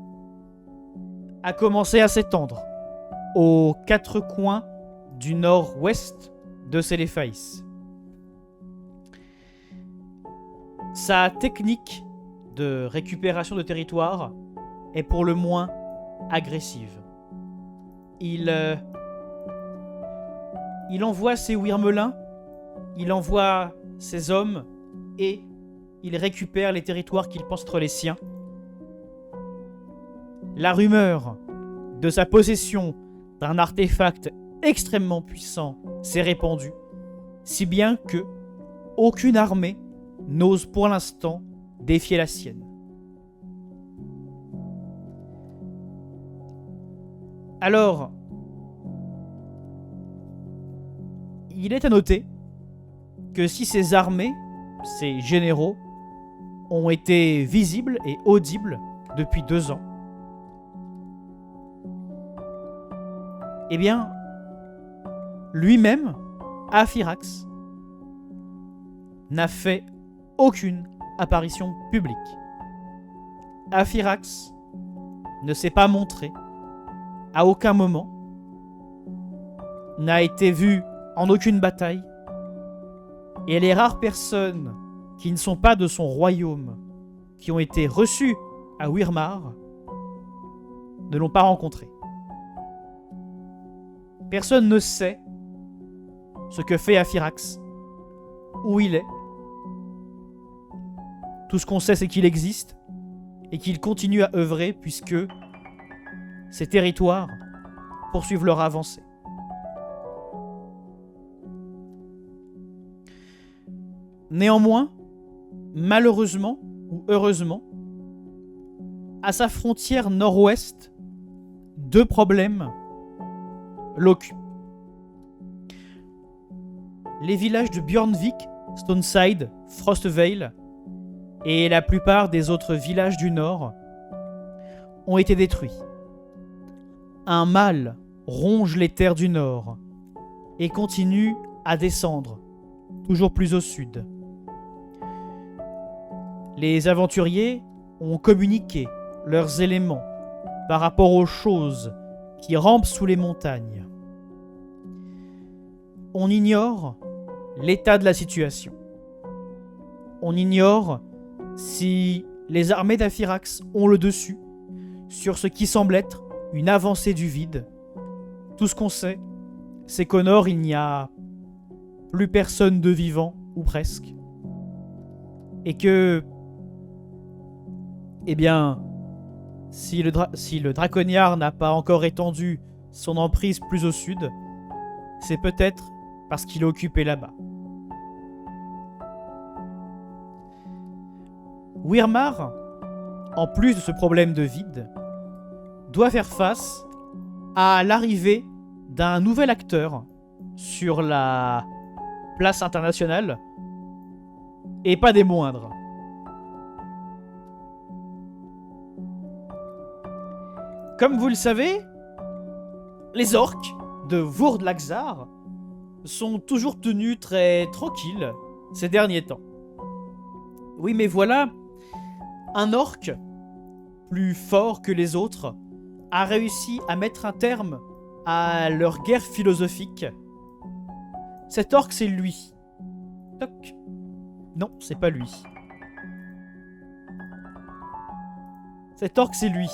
a commencé à s'étendre aux quatre coins du nord-ouest de Céléphaïs. Sa technique de récupération de territoire est pour le moins agressive. Il envoie ses Wyrmelins, il envoie ses hommes et il récupère les territoires qu'il pense être les siens. La rumeur de sa possession d'un artefact extrêmement puissant s'est répandue, si bien que aucune armée n'ose pour l'instant défier la sienne. Alors, il est à noter que si ces armées, ces généraux, ont été visibles et audibles depuis 2 ans, eh bien, lui-même, Aphyrax, n'a fait aucune apparition publique. Aphyrax ne s'est pas montré à aucun moment, n'a été vu en aucune bataille, et les rares personnes qui ne sont pas de son royaume, qui ont été reçues à Wyrmar, ne l'ont pas rencontré. Personne ne sait ce que fait Aphyrax, où il est. Tout ce qu'on sait, c'est qu'il existe et qu'il continue à œuvrer puisque ces territoires poursuivent leur avancée. Néanmoins, malheureusement ou heureusement, à sa frontière nord-ouest, 2 problèmes l'occupent. Les villages de Bjornvik, Stoneside, Frostvale et la plupart des autres villages du nord ont été détruits. Un mal ronge les terres du nord et continue à descendre toujours plus au sud. Les aventuriers ont communiqué leurs éléments par rapport aux choses qui rampent sous les montagnes. On ignore l'état de la situation. On ignore si les armées d'Aphyrax ont le dessus sur ce qui semble être une avancée du vide. Tout ce qu'on sait, c'est qu'au nord, il n'y a plus personne de vivant, ou presque. Et que, eh bien, si le Draconiard n'a pas encore étendu son emprise plus au sud, c'est peut-être parce qu'il est occupé là-bas. Wyrmar, en plus de ce problème de vide, doit faire face à l'arrivée d'un nouvel acteur sur la place internationale, et pas des moindres. Comme vous le savez, les orques de Vurdlaxar sont toujours tenus très tranquilles ces derniers temps. Oui, mais voilà, un orc, plus fort que les autres, a réussi à mettre un terme à leur guerre philosophique. Cet orc, c'est lui. Toc. Non, c'est pas lui. Cet orc, c'est lui.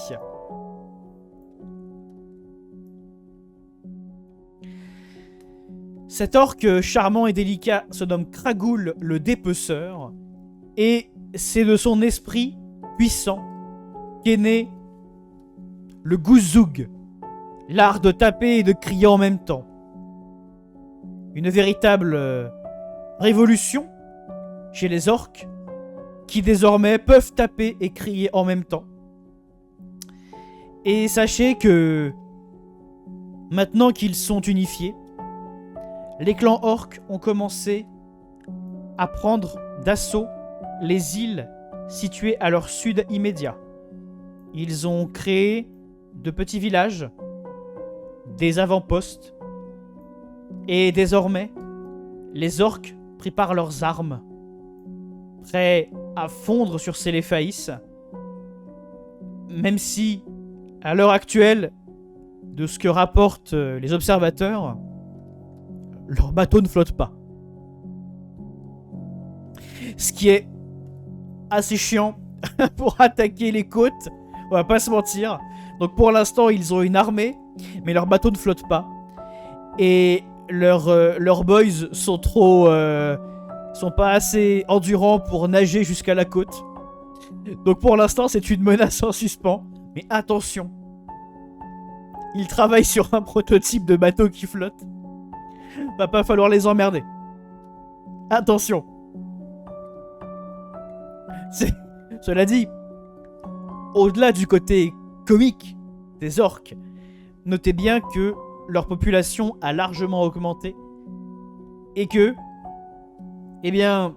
Cet orc charmant et délicat se nomme Kragoul le Dépeceur, et c'est de son esprit puissant qu'est né le Guzug, l'art de taper et de crier en même temps. Une véritable révolution chez les orques qui désormais peuvent taper et crier en même temps. Et sachez que maintenant qu'ils sont unifiés, les clans orques ont commencé à prendre d'assaut les îles situées à leur sud immédiat. Ils ont créé de petits villages, des avant-postes, et désormais, les orques préparent leurs armes, prêts à fondre sur Céléphaïs, même si, à l'heure actuelle, de ce que rapportent les observateurs, leur bateau ne flotte pas. Ce qui est assez chiant pour attaquer les côtes, on va pas se mentir. Donc pour l'instant, ils ont une armée, mais leur bateau ne flotte pas. Et leurs boys sont sont pas assez endurants pour nager jusqu'à la côte. Donc pour l'instant, c'est une menace en suspens. Mais attention, ils travaillent sur un prototype de bateau qui flotte. Va pas falloir les emmerder. Attention. Cela dit, au-delà du côté comique des orques, notez bien que leur population a largement augmenté et que, eh bien,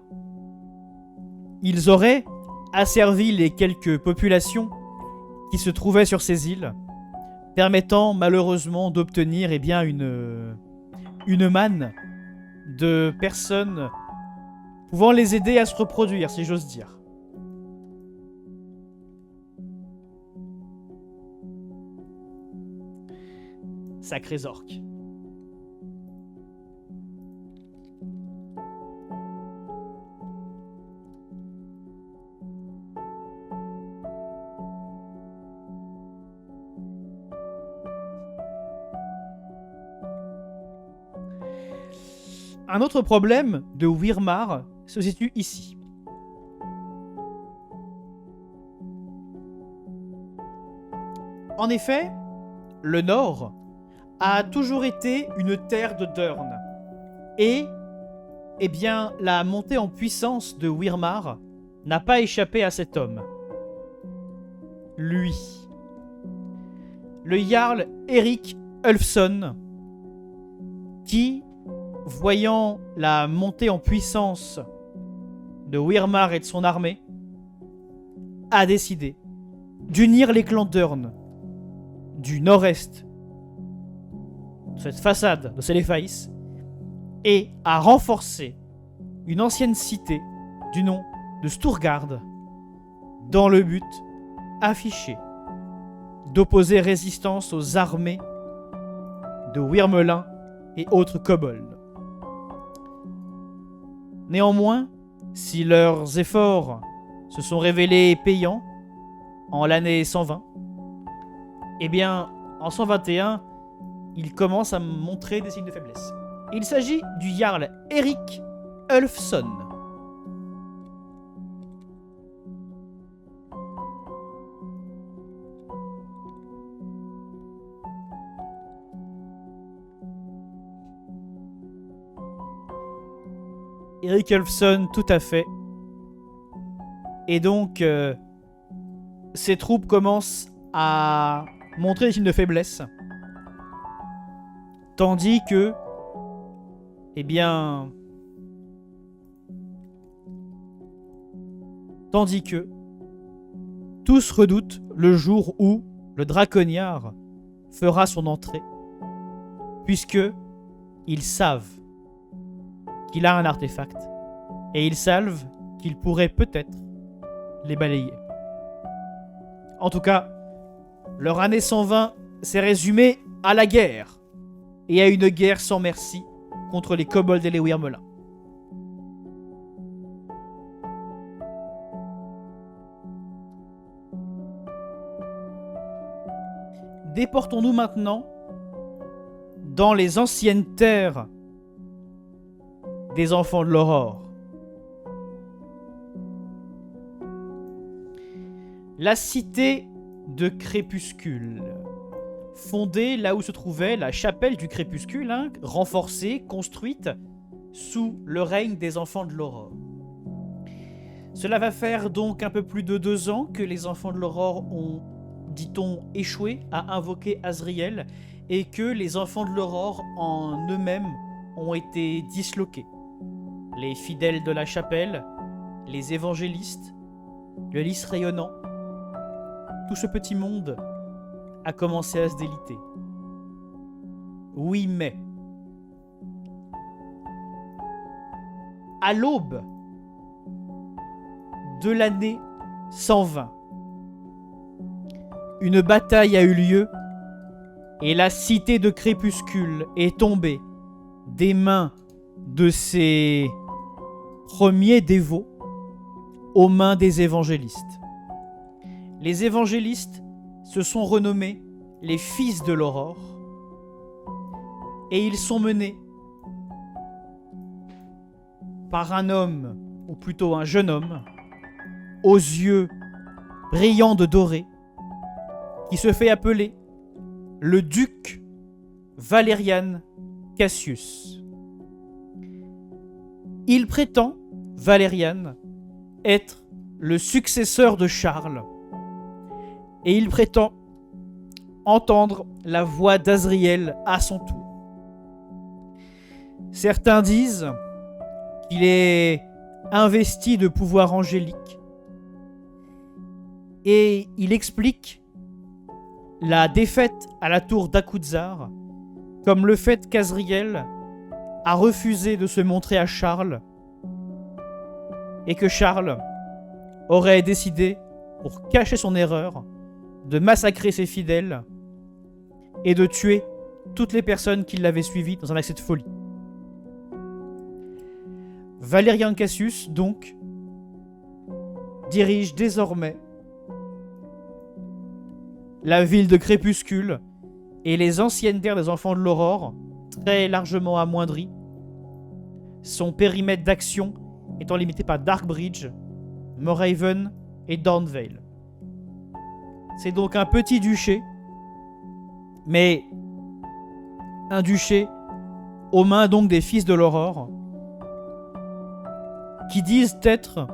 ils auraient asservi les quelques populations qui se trouvaient sur ces îles, permettant malheureusement d'obtenir, eh bien, une manne de personnes pouvant les aider à se reproduire, si j'ose dire. Sacrés orques. Un autre problème de Wyrmar se situe ici. En effet, le Nord a toujours été une terre de Durn. Et, eh bien, la montée en puissance de Wyrmar n'a pas échappé à cet homme. Lui. Le Jarl Eric Ulfson, qui, voyant la montée en puissance de Wyrmar et de son armée, a décidé d'unir les clans Durn du nord-est de cette façade de Céléphaïs et a renforcé une ancienne cité du nom de Sturgard dans le but affiché d'opposer résistance aux armées de Wyrmelin et autres kobolds. Néanmoins, si leurs efforts se sont révélés payants en l'année 120, eh bien, en 121, ils commencent à montrer des signes de faiblesse. Il s'agit du Jarl Eric Ulfson. Eric Ulfson, tout à fait. Et donc, ces troupes commencent à montrer des signes de faiblesse. Tandis que, eh bien... Tandis que tous redoutent le jour où le draconniard fera son entrée, puisque ils savent qu'il a un artefact, et ils savent qu'il pourrait peut-être les balayer. En tout cas, leur année 120 s'est résumée à la guerre, et à une guerre sans merci contre les kobolds et les wyrmelins. Déportons-nous maintenant dans les anciennes terres des enfants de l'aurore. La cité de Crépuscule, fondée là où se trouvait la chapelle du Crépuscule, renforcée, construite sous le règne des enfants de l'aurore. Cela va faire donc un peu plus de 2 ans que les enfants de l'aurore ont, dit-on, échoué à invoquer Azriel et que les enfants de l'aurore en eux-mêmes ont été disloqués. Les fidèles de la chapelle, les évangélistes, le lys rayonnant, tout ce petit monde a commencé à se déliter. Oui, mais à l'aube de l'année 120, une bataille a eu lieu et la cité de Crépuscule est tombée des mains de ses premiers dévots aux mains des évangélistes. Les évangélistes se sont renommés les fils de l'aurore et ils sont menés par un homme, ou plutôt un jeune homme, aux yeux brillants de doré, qui se fait appeler le duc Valerian Cassius. Il prétend, Valerian, être le successeur de Charles, et il prétend entendre la voix d'Azriel à son tour. Certains disent qu'il est investi de pouvoir angélique, et il explique la défaite à la tour d'Akutzar comme le fait qu'Azriel a refusé de se montrer à Charles et que Charles aurait décidé, pour cacher son erreur, de massacrer ses fidèles et de tuer toutes les personnes qui l'avaient suivi dans un accès de folie. Valerian Cassius, donc, dirige désormais la ville de Crépuscule et les anciennes terres des enfants de l'aurore, très largement amoindries, son périmètre d'action étant limité par Darkbridge, Morhaven et Dornvale. C'est donc un petit duché, mais un duché aux mains donc des fils de l'aurore, qui disent être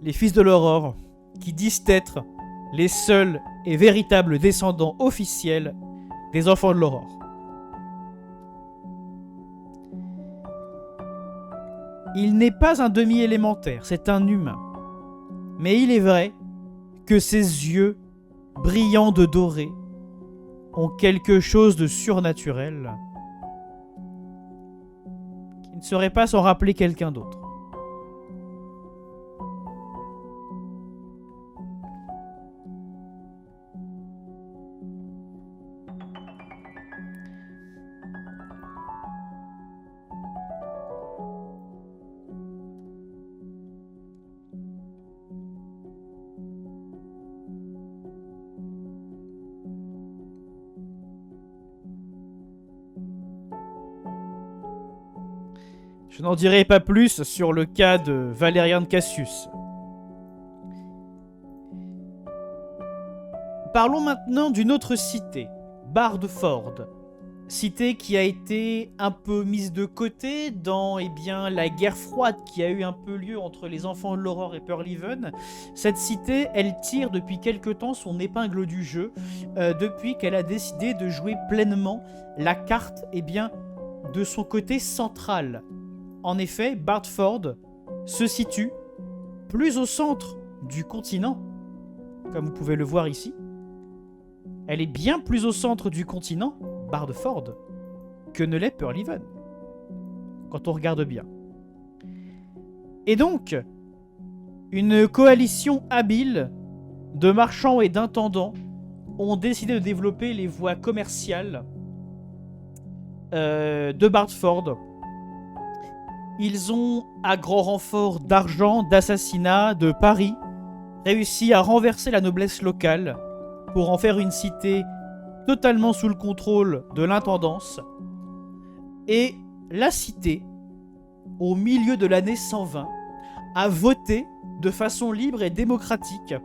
les fils de l'aurore, qui disent être les seuls et véritables descendants officiels des enfants de l'aurore. Il n'est pas un demi-élémentaire, c'est un humain. Mais il est vrai que ses yeux, brillants de doré, ont quelque chose de surnaturel qui ne serait pas sans rappeler quelqu'un d'autre. Je n'en dirai pas plus sur le cas de Valerian Cassius. Parlons maintenant d'une autre cité, Bardford, Cité qui a été un peu mise de côté dans la guerre froide qui a eu un peu lieu entre les enfants de l'aurore et Pearlhaven. Cette cité, elle tire depuis quelque temps son épingle du jeu, depuis qu'elle a décidé de jouer pleinement la carte de son côté central. En effet, Bartford se situe plus au centre du continent, comme vous pouvez le voir ici. Elle est bien plus au centre du continent, Bardford, que ne l'est Pearlhaven, quand on regarde bien. Et donc, une coalition habile de marchands et d'intendants ont décidé de développer les voies commerciales de Bardford. Ils ont, à grand renfort d'argent, d'assassinats, de paris, réussi à renverser la noblesse locale pour en faire une cité totalement sous le contrôle de l'intendance. Et la cité, au milieu de l'année 120, a voté de façon libre et démocratique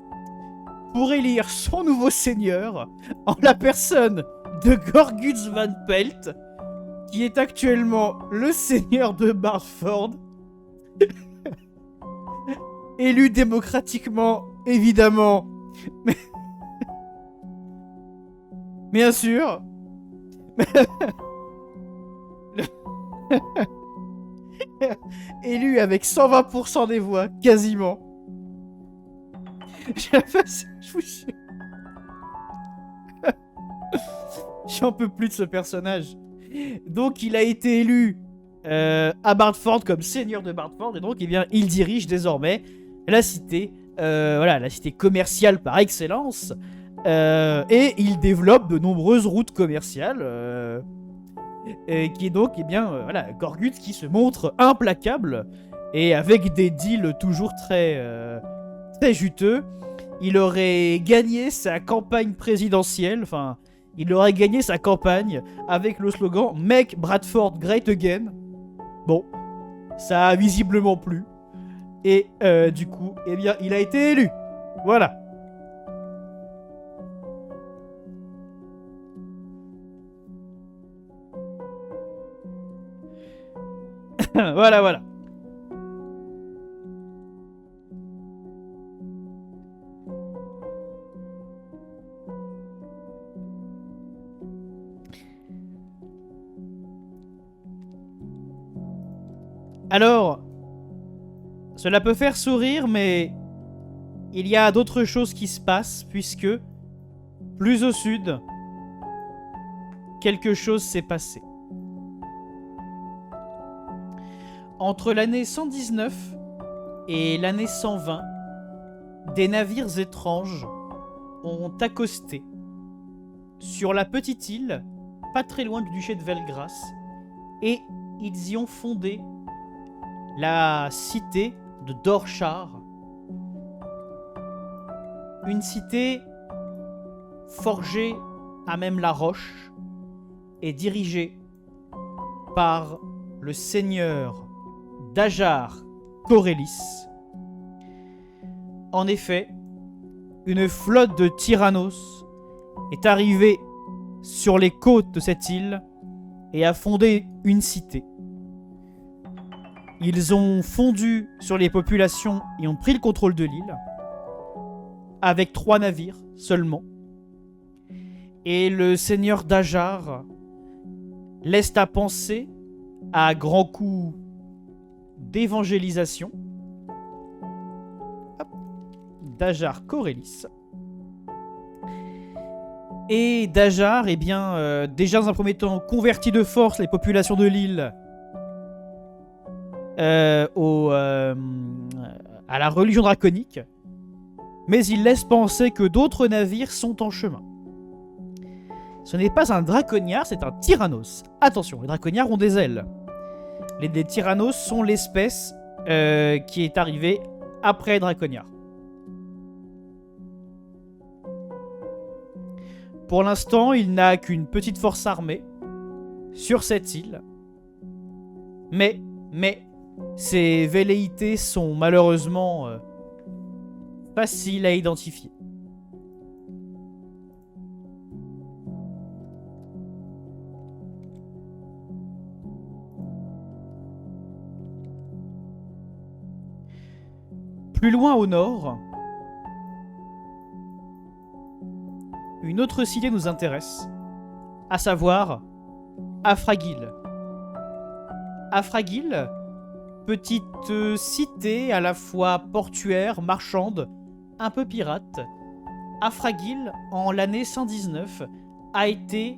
pour élire son nouveau seigneur en la personne de Gorguts Van Pelt, qui est actuellement le seigneur de Bardford, élu démocratiquement, évidemment, mais bien sûr. Élu avec 120% des voix, quasiment. J'en peux plus de ce personnage. Donc il a été élu à Bardford comme seigneur de Bardford, et donc il dirige désormais la cité, la cité commerciale par excellence, et il développe de nombreuses routes commerciales, qui est donc Gorguts qui se montre implacable et avec des deals toujours très juteux. Il aurait gagné sa campagne présidentielle, il aurait gagné sa campagne avec le slogan Make Bradford Great Again. Bon, ça a visiblement plu. Et du coup, il a été élu. Voilà. Voilà. Alors, cela peut faire sourire, mais il y a d'autres choses qui se passent, puisque plus au sud, quelque chose s'est passé. Entre l'année 119 et l'année 120, des navires étranges ont accosté sur la petite île, pas très loin du duché de Velgras, et ils y ont fondé la cité de Dorchar. Une cité forgée à même la roche et dirigée par le seigneur Dajar Corellis. En effet, une flotte de tyrannos est arrivée sur les côtes de cette île et a fondé une cité. Ils ont fondu sur les populations et ont pris le contrôle de l'île, avec 3 navires seulement. Et le seigneur Dajar laisse à penser, à grands coups d'évangélisation, Dajar Corellis. Et Dajar, déjà dans un premier temps, convertit de force les populations de l'île à la religion draconique, mais il laisse penser que d'autres navires sont en chemin. Ce n'est pas un draconniard, c'est un tyrannos. Attention, les draconniards ont des ailes. Les tyrannos sont l'espèce qui est arrivée après draconniard. Pour l'instant, il n'a qu'une petite force armée sur cette île. Mais ses velléités sont malheureusement faciles à identifier. Plus loin au nord, une autre cité nous intéresse, à savoir Afragil. Afragil, petite cité à la fois portuaire, marchande, un peu pirate. Afragil, en l'année 119, a été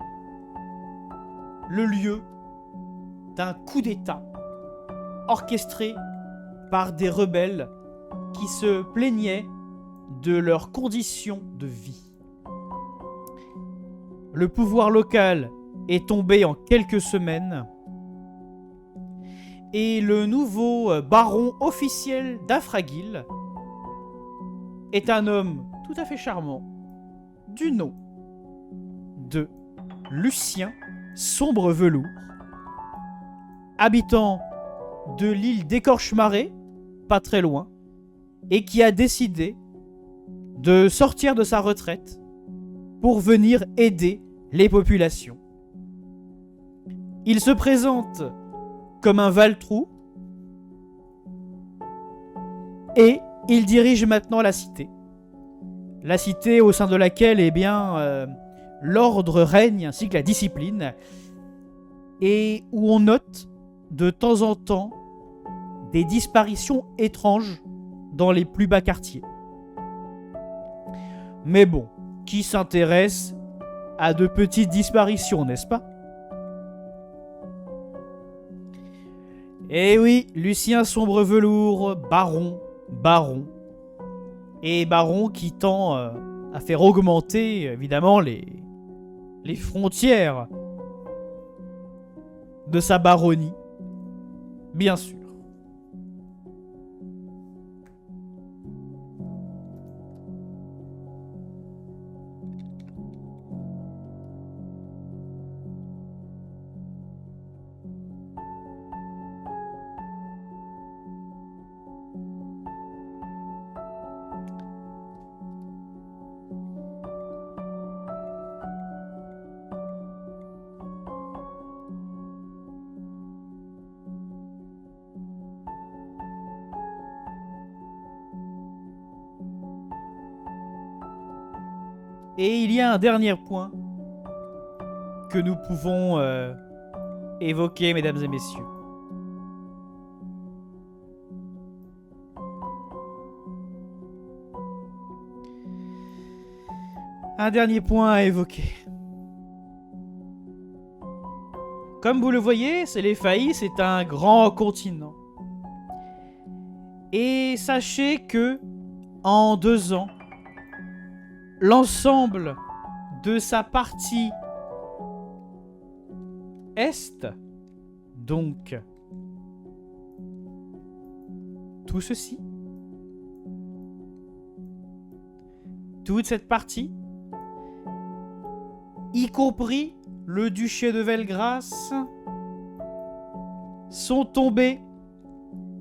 le lieu d'un coup d'État orchestré par des rebelles qui se plaignaient de leurs conditions de vie. Le pouvoir local est tombé en quelques semaines et le nouveau baron officiel d'Afragil est un homme tout à fait charmant du nom de Lucien Sombre-Velours, habitant de l'île d'Écorche-Marée, pas très loin, et qui a décidé de sortir de sa retraite pour venir aider les populations. Il se présente comme un Valtrou et il dirige maintenant la cité. La cité au sein de laquelle l'ordre règne ainsi que la discipline, et où on note de temps en temps des disparitions étranges dans les plus bas quartiers. Mais bon, qui s'intéresse à de petites disparitions, n'est-ce pas? Eh oui, Lucien Sombre-Velours, baron, et baron qui tend à faire augmenter évidemment les frontières de sa baronnie, bien sûr. Et il y a un dernier point que nous pouvons évoquer, mesdames et messieurs. Un dernier point à évoquer. Comme vous le voyez, Céléphaïs c'est un grand continent. Et sachez que, en 2 ans, l'ensemble de sa partie est, donc tout ceci, toute cette partie, y compris le duché de Velgrace, sont tombés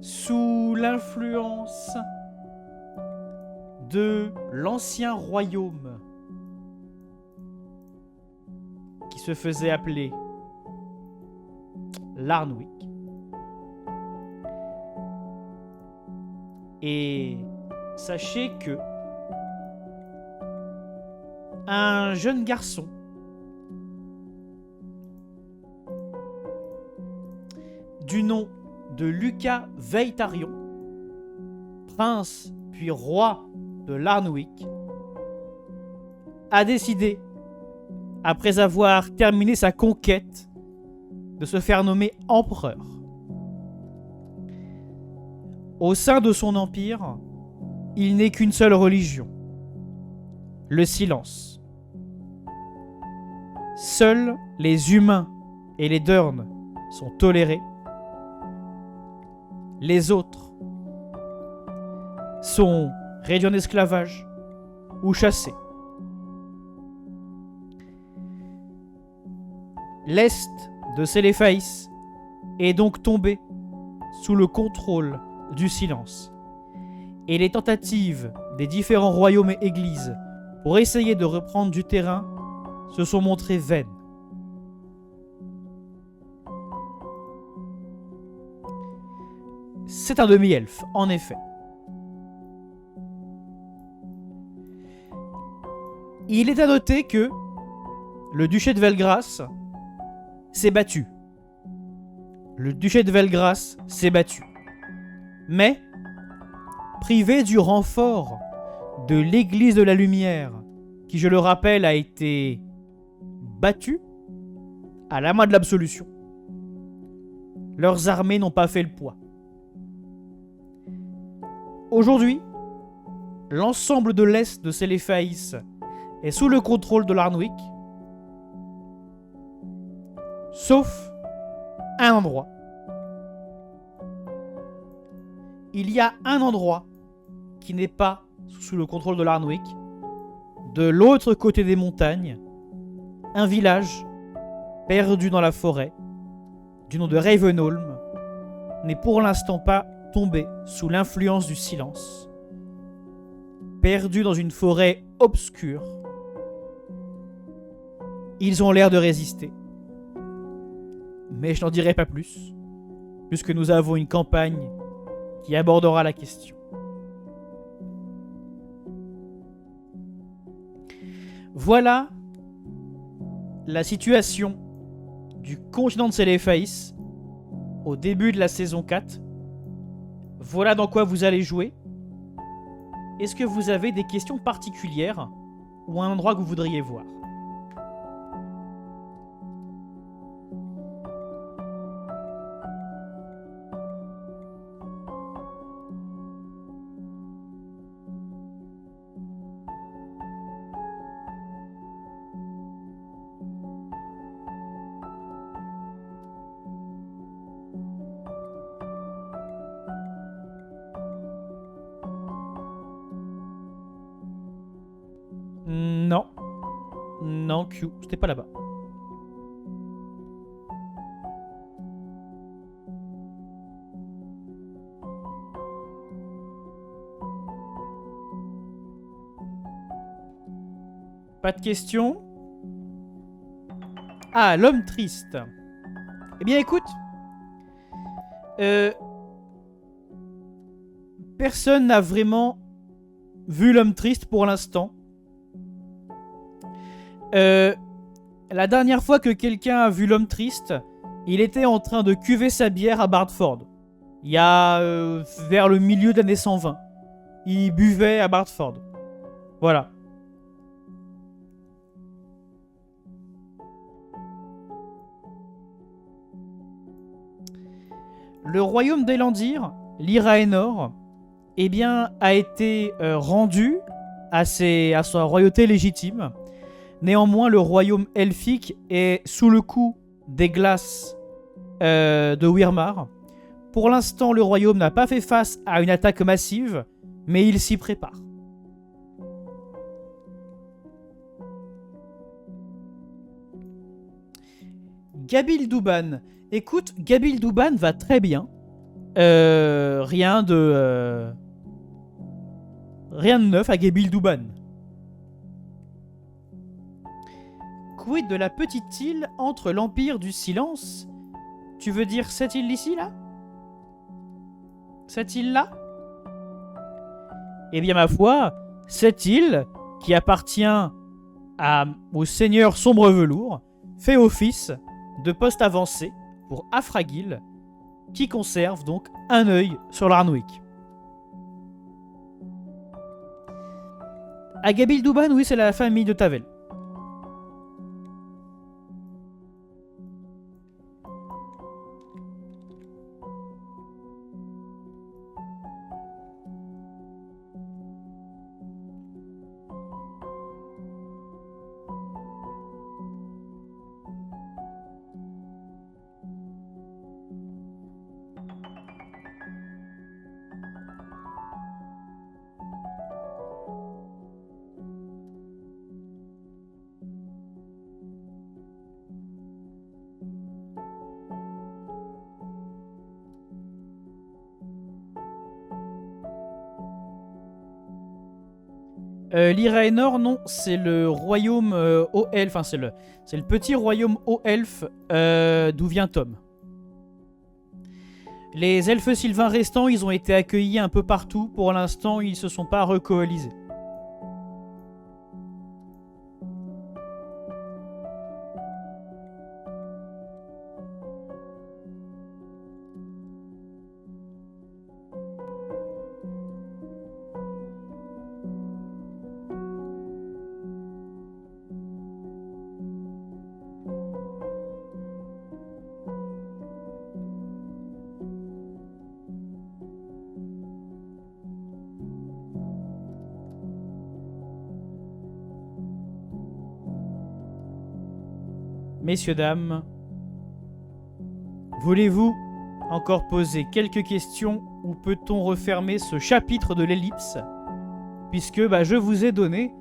sous l'influence de l'ancien royaume qui se faisait appeler l'Arnwick. Et sachez que un jeune garçon du nom de Lucas Veitarion, prince puis roi de l'Arnwick, a décidé, après avoir terminé sa conquête, de se faire nommer empereur. Au sein de son empire, il n'est qu'une seule religion, le silence. Seuls les humains et les Durn sont tolérés. Les autres sont réduits en esclavage ou chassés. L'est de Céléphaïs est donc tombé sous le contrôle du silence. Et les tentatives des différents royaumes et églises pour essayer de reprendre du terrain se sont montrées vaines. C'est un demi-elfe, en effet. Il est à noter que le duché de Velgras s'est battu. Le duché de Velgras s'est battu. Mais, privé du renfort de l'église de la Lumière, qui, je le rappelle, a été battue à la main de l'absolution, leurs armées n'ont pas fait le poids. Aujourd'hui, l'ensemble de l'est de Séléfaïs est sous le contrôle de l'Arnwick, sauf un endroit. Il y a un endroit qui n'est pas sous le contrôle de l'Arnwick. De l'autre côté des montagnes, un village perdu dans la forêt, du nom de Ravenholm, n'est pour l'instant pas tombé sous l'influence du silence. Perdu dans une forêt obscure, ils ont l'air de résister. Mais je n'en dirai pas plus, puisque nous avons une campagne qui abordera la question. Voilà la situation du continent de Séléfaïs au début de la saison 4. Voilà dans quoi vous allez jouer. Est-ce que vous avez des questions particulières ou un endroit que vous voudriez voir ? Non. Non, Q. C'était pas là-bas. Pas de questions. Ah, l'homme triste. Eh bien, écoute. Personne n'a vraiment vu l'homme triste pour l'instant. La dernière fois que quelqu'un a vu l'homme triste, il était en train de cuver sa bière à Bardford. Il y a vers le milieu de l'année 120. Il buvait à Bardford. Voilà. Le royaume d'Elandir, l'Iraenor, eh bien, a été rendu à sa royauté légitime. Néanmoins, le royaume elfique est sous le coup des glaces de Wyrmar. Pour l'instant, le royaume n'a pas fait face à une attaque massive, mais il s'y prépare. Gabil Douban. Écoute, Gabil Douban va très bien. Rien de neuf à Gabil Douban. Quid de la petite île entre l'Empire du Silence? Tu veux dire cette île ici, là? Cette île-là? Eh bien, ma foi, cette île, qui appartient au seigneur Sombre Velours, fait office de poste avancé pour Afragil, qui conserve donc un œil sur l'Arnwick. À Gabil Douban, oui, c'est la famille de Tavel. L'Iraenor, non, c'est le royaume haut elfe, enfin c'est le petit royaume haut elfe d'où vient Tom. Les elfes sylvains restants, ils ont été accueillis un peu partout. Pour l'instant, ils se sont pas recoalisés. messieurs, dames, voulez-vous encore poser quelques questions ou peut-on refermer ce chapitre de l'ellipse? Puisque je vous ai donné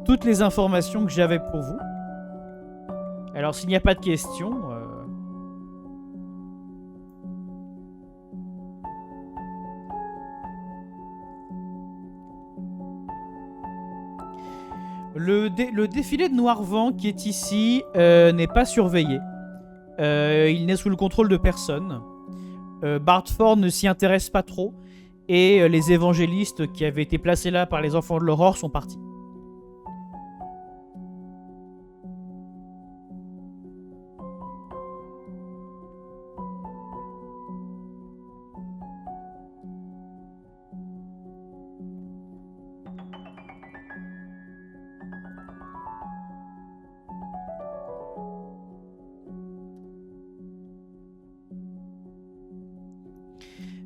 toutes les informations que j'avais pour vous. Alors s'il n'y a pas de questions... Le défilé de Noirvent qui est ici n'est pas surveillé. Il n'est sous le contrôle de personne. Bartford ne s'y intéresse pas trop. Et les évangélistes qui avaient été placés là par les enfants de l'aurore sont partis.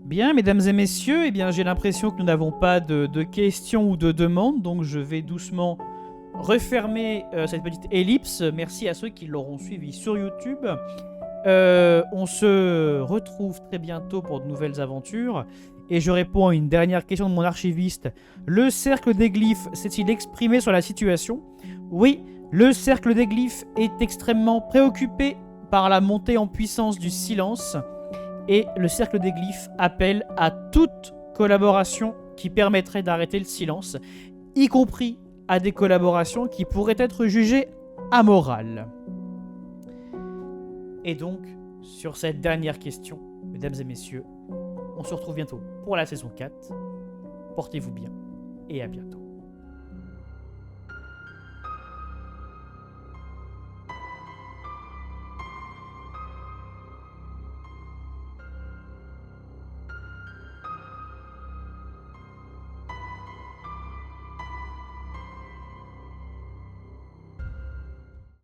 Bien, mesdames et messieurs, j'ai l'impression que nous n'avons pas de questions ou de demandes, donc je vais doucement refermer cette petite ellipse. Merci à ceux qui l'auront suivi sur YouTube. On se retrouve très bientôt pour de nouvelles aventures. Et je réponds à une dernière question de mon archiviste. Le cercle des glyphes s'est-il exprimé sur la situation? Oui, le cercle des glyphes est extrêmement préoccupé par la montée en puissance du silence. Et le cercle des glyphes appelle à toute collaboration qui permettrait d'arrêter le silence, y compris à des collaborations qui pourraient être jugées amorales. Et donc, sur cette dernière question, mesdames et messieurs, on se retrouve bientôt pour la saison 4. Portez-vous bien et à bientôt.